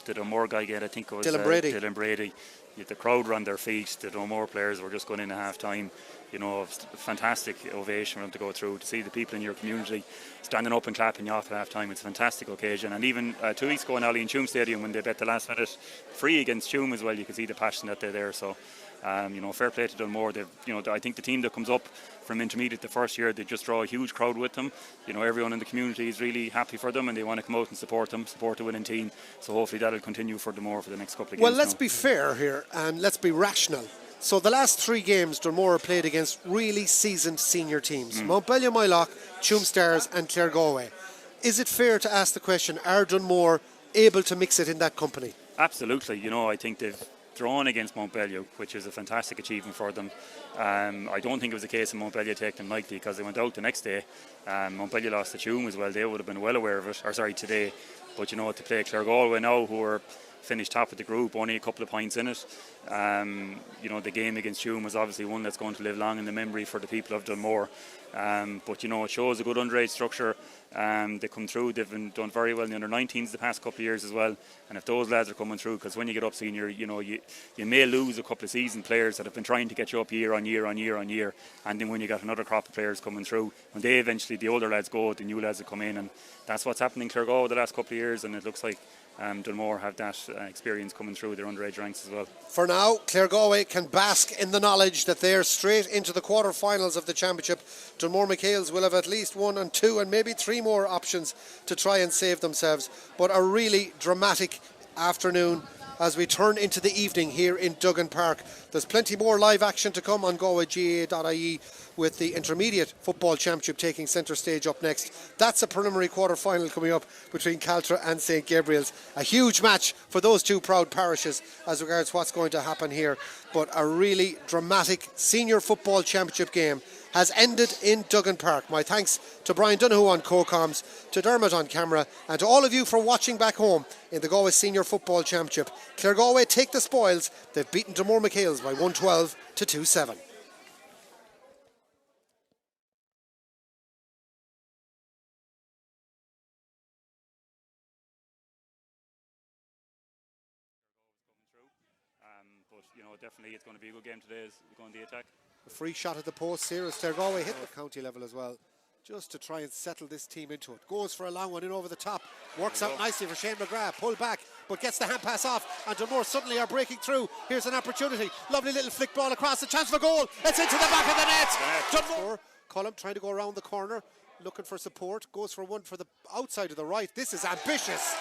the Dunmore guy get, I think it was Dylan Brady. The crowd were on their feet. The Dunmore players were just going in at half time. Fantastic ovation for them to go through, to see the people in your community standing up and clapping you off at half time. It's a fantastic occasion. And even 2 weeks ago in Ollie and Tuam Stadium, when they bet the last minute free against Tuam as well, you can see the passion that they're there. So fair play to Dunmore. I think the team that comes up from intermediate the first year, they just draw a huge crowd with them. Everyone in the community is really happy for them, and they want to come out and support the winning team. So hopefully that'll continue for Dunmore for the next couple of games. Well, let's be fair here and let's be rational. So the last 3 games Dunmore are played against really seasoned senior teams. Montbellion, Moylock, Tuam Stars and Claregalway. Is it fair to ask the question, are Dunmore able to mix it in that company? Absolutely. I think they've drawn against Montbellion, which is a fantastic achievement for them. I don't think it was a case of Montbellion taking them lightly, because they went out the next day. Montbellion lost to Tuam as well. They would have been well aware of it, today. But to play Claregalway now, who are finished top of the group, only a couple of points in it. The game against Tuam was obviously one that's going to live long in the memory for the people of Dunmore. But it shows a good underage structure. They come through. They've done very well in the under-19s the past couple of years as well. And if those lads are coming through, because when you get up senior, you may lose a couple of seasoned players that have been trying to get you up year on year on year on year. And then when you got another crop of players coming through, when they eventually, the older lads go, the new lads will come in, and that's what's happening in Claregalway the last couple of years. And it looks like Dunmore have that experience coming through their underage ranks as well. For now, Claregalway can bask in the knowledge that they're straight into the quarter-finals of the championship. Dunmore MacHales will have at least 1 and 2 and maybe 3 more options to try and save themselves. But a really dramatic afternoon as we turn into the evening here in Duggan Park. There's plenty more live action to come on galwayga.ie, with the Intermediate Football Championship taking centre stage up next. That's a preliminary quarter-final coming up between Caltra and St. Gabriel's. A huge match for those 2 proud parishes as regards what's going to happen here. But a really dramatic Senior Football Championship game has ended in Duggan Park. My thanks to Brian Donoghue on co-coms, to Dermot on camera, and to all of you for watching back home in the Galway Senior Football Championship. Claregalway take the spoils. They've beaten Dunmore MacHales by 112 to 2-7. But definitely it's going to be a good game today as we go on the attack. A free shot at the post here as Claregalway hit the county level as well, just to try and settle this team into it. Goes for a long one in over the top. Works out nicely for Shane McGrath. Pull back, but gets the hand pass off, and Dunmore suddenly are breaking through. Here's an opportunity. Lovely little flick ball across, the chance for goal. It's into the back of the net. Dunmore, Cullum trying to go around the corner, looking for support. Goes for one for the outside of the right. This is ambitious.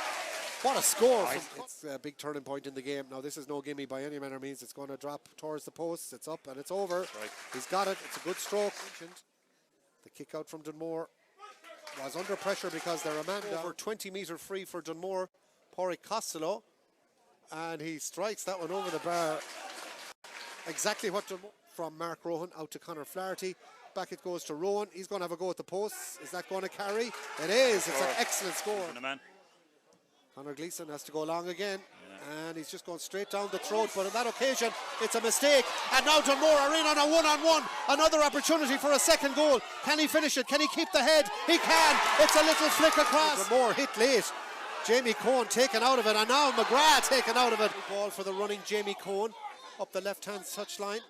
What a score. It's a big turning point in the game. Now, this is no gimme by any manner of means. It's going to drop towards the posts. It's up and it's over. Right. He's got it. It's a good stroke. The kick out from Dunmore was under pressure because they're a man down. Over 20 metre free for Dunmore. Pádraig Costello. And he strikes that one over the bar. Exactly what Dunmore, from Mark Rohan out to Conor Flaherty. Back it goes to Rowan. He's going to have a go at the posts. Is that going to carry? It is. It's an excellent score. Conor Gleeson has to go long again, and he's just going straight down the throat, but on that occasion it's a mistake, and now Dunmore are in on a one-on-one. Another opportunity for a second goal. Can he finish it? Can he keep the head? He can. It's a little flick across. Dunmore hit late. Jamie Cohen taken out of it, and now McGrath taken out of it. Ball for the running Jamie Cohen up the left-hand touchline,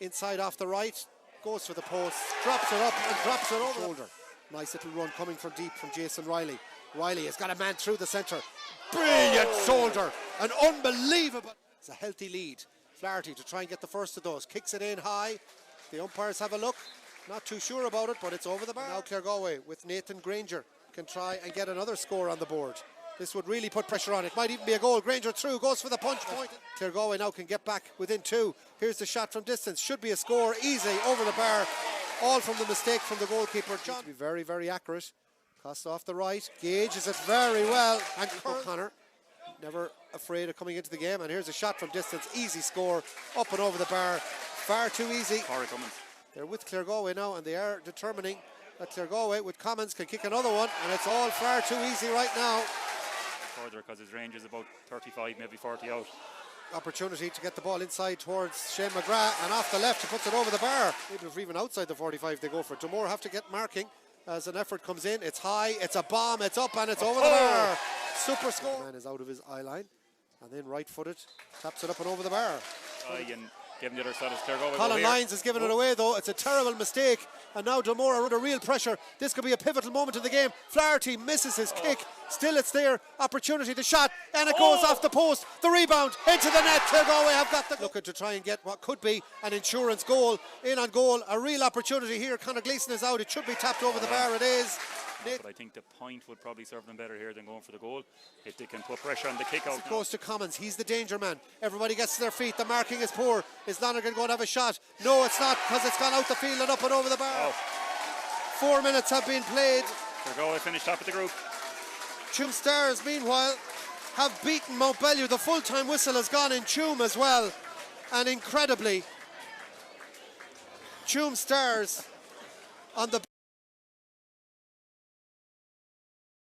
inside off the right, goes for the post, drops it up and drops it over shoulder. Nice little run coming from deep from Jason Riley. Riley has got a man through the centre. Brilliant shoulder. An unbelievable. It's a healthy lead. Flaherty to try and get the first of those. Kicks it in high. The umpires have a look. Not too sure about it, but it's over the bar. Now Claregalway with Nathan Granger can try and get another score on the board. This would really put pressure on it. Might even be a goal. Granger through, goes for the punch point. Claregalway now can get back within 2. Here's the shot from distance. Should be a score. Easy over the bar. All from the mistake from the goalkeeper. John. Be very, very accurate. Cost off the right. Gauges it very well. And O'Connor, never afraid of coming into the game. And here's a shot from distance. Easy score. Up and over the bar. Far too easy. They're with Claregalway now, and they are determining that Claregalway with Commons can kick another one, and it's all far too easy right now. Further, because his range is about 35, maybe 40 out. Opportunity to get the ball inside towards Shane McGrath, and off the left he puts it over the bar. Maybe if even outside the 45 they go for it. Dunmore have to get marking as an effort comes in. It's high, it's a bomb, it's up, and it's over the bar. Super score. The man is out of his eye line, and then right-footed taps it up and over the bar. And give him the other side of Claregalway. Colin Lyons has given it away though. It's a terrible mistake, and now Dunmore are under real pressure. This could be a pivotal moment in the game. Flaherty misses his kick. Still it's there. Opportunity to shot, and it goes off the post. The rebound into the net. Claregalway have got the looking to try and get what could be an insurance goal. In on goal, a real opportunity here. Conor Gleeson is out. It should be tapped over the bar. It is. But I think the point would probably serve them better here than going for the goal. If they can put pressure on the kick out. It goes to Commons. He's the danger man. Everybody gets to their feet. The marking is poor. Is Lonergan going to have a shot? No, it's not, because it's gone out the field and up and over the bar. 4 minutes have been played. Claregalway finished top of the group. Tuam Stars, meanwhile, have beaten Montbellew. The full-time whistle has gone in Tuam as well. And incredibly, Tuam Stars on the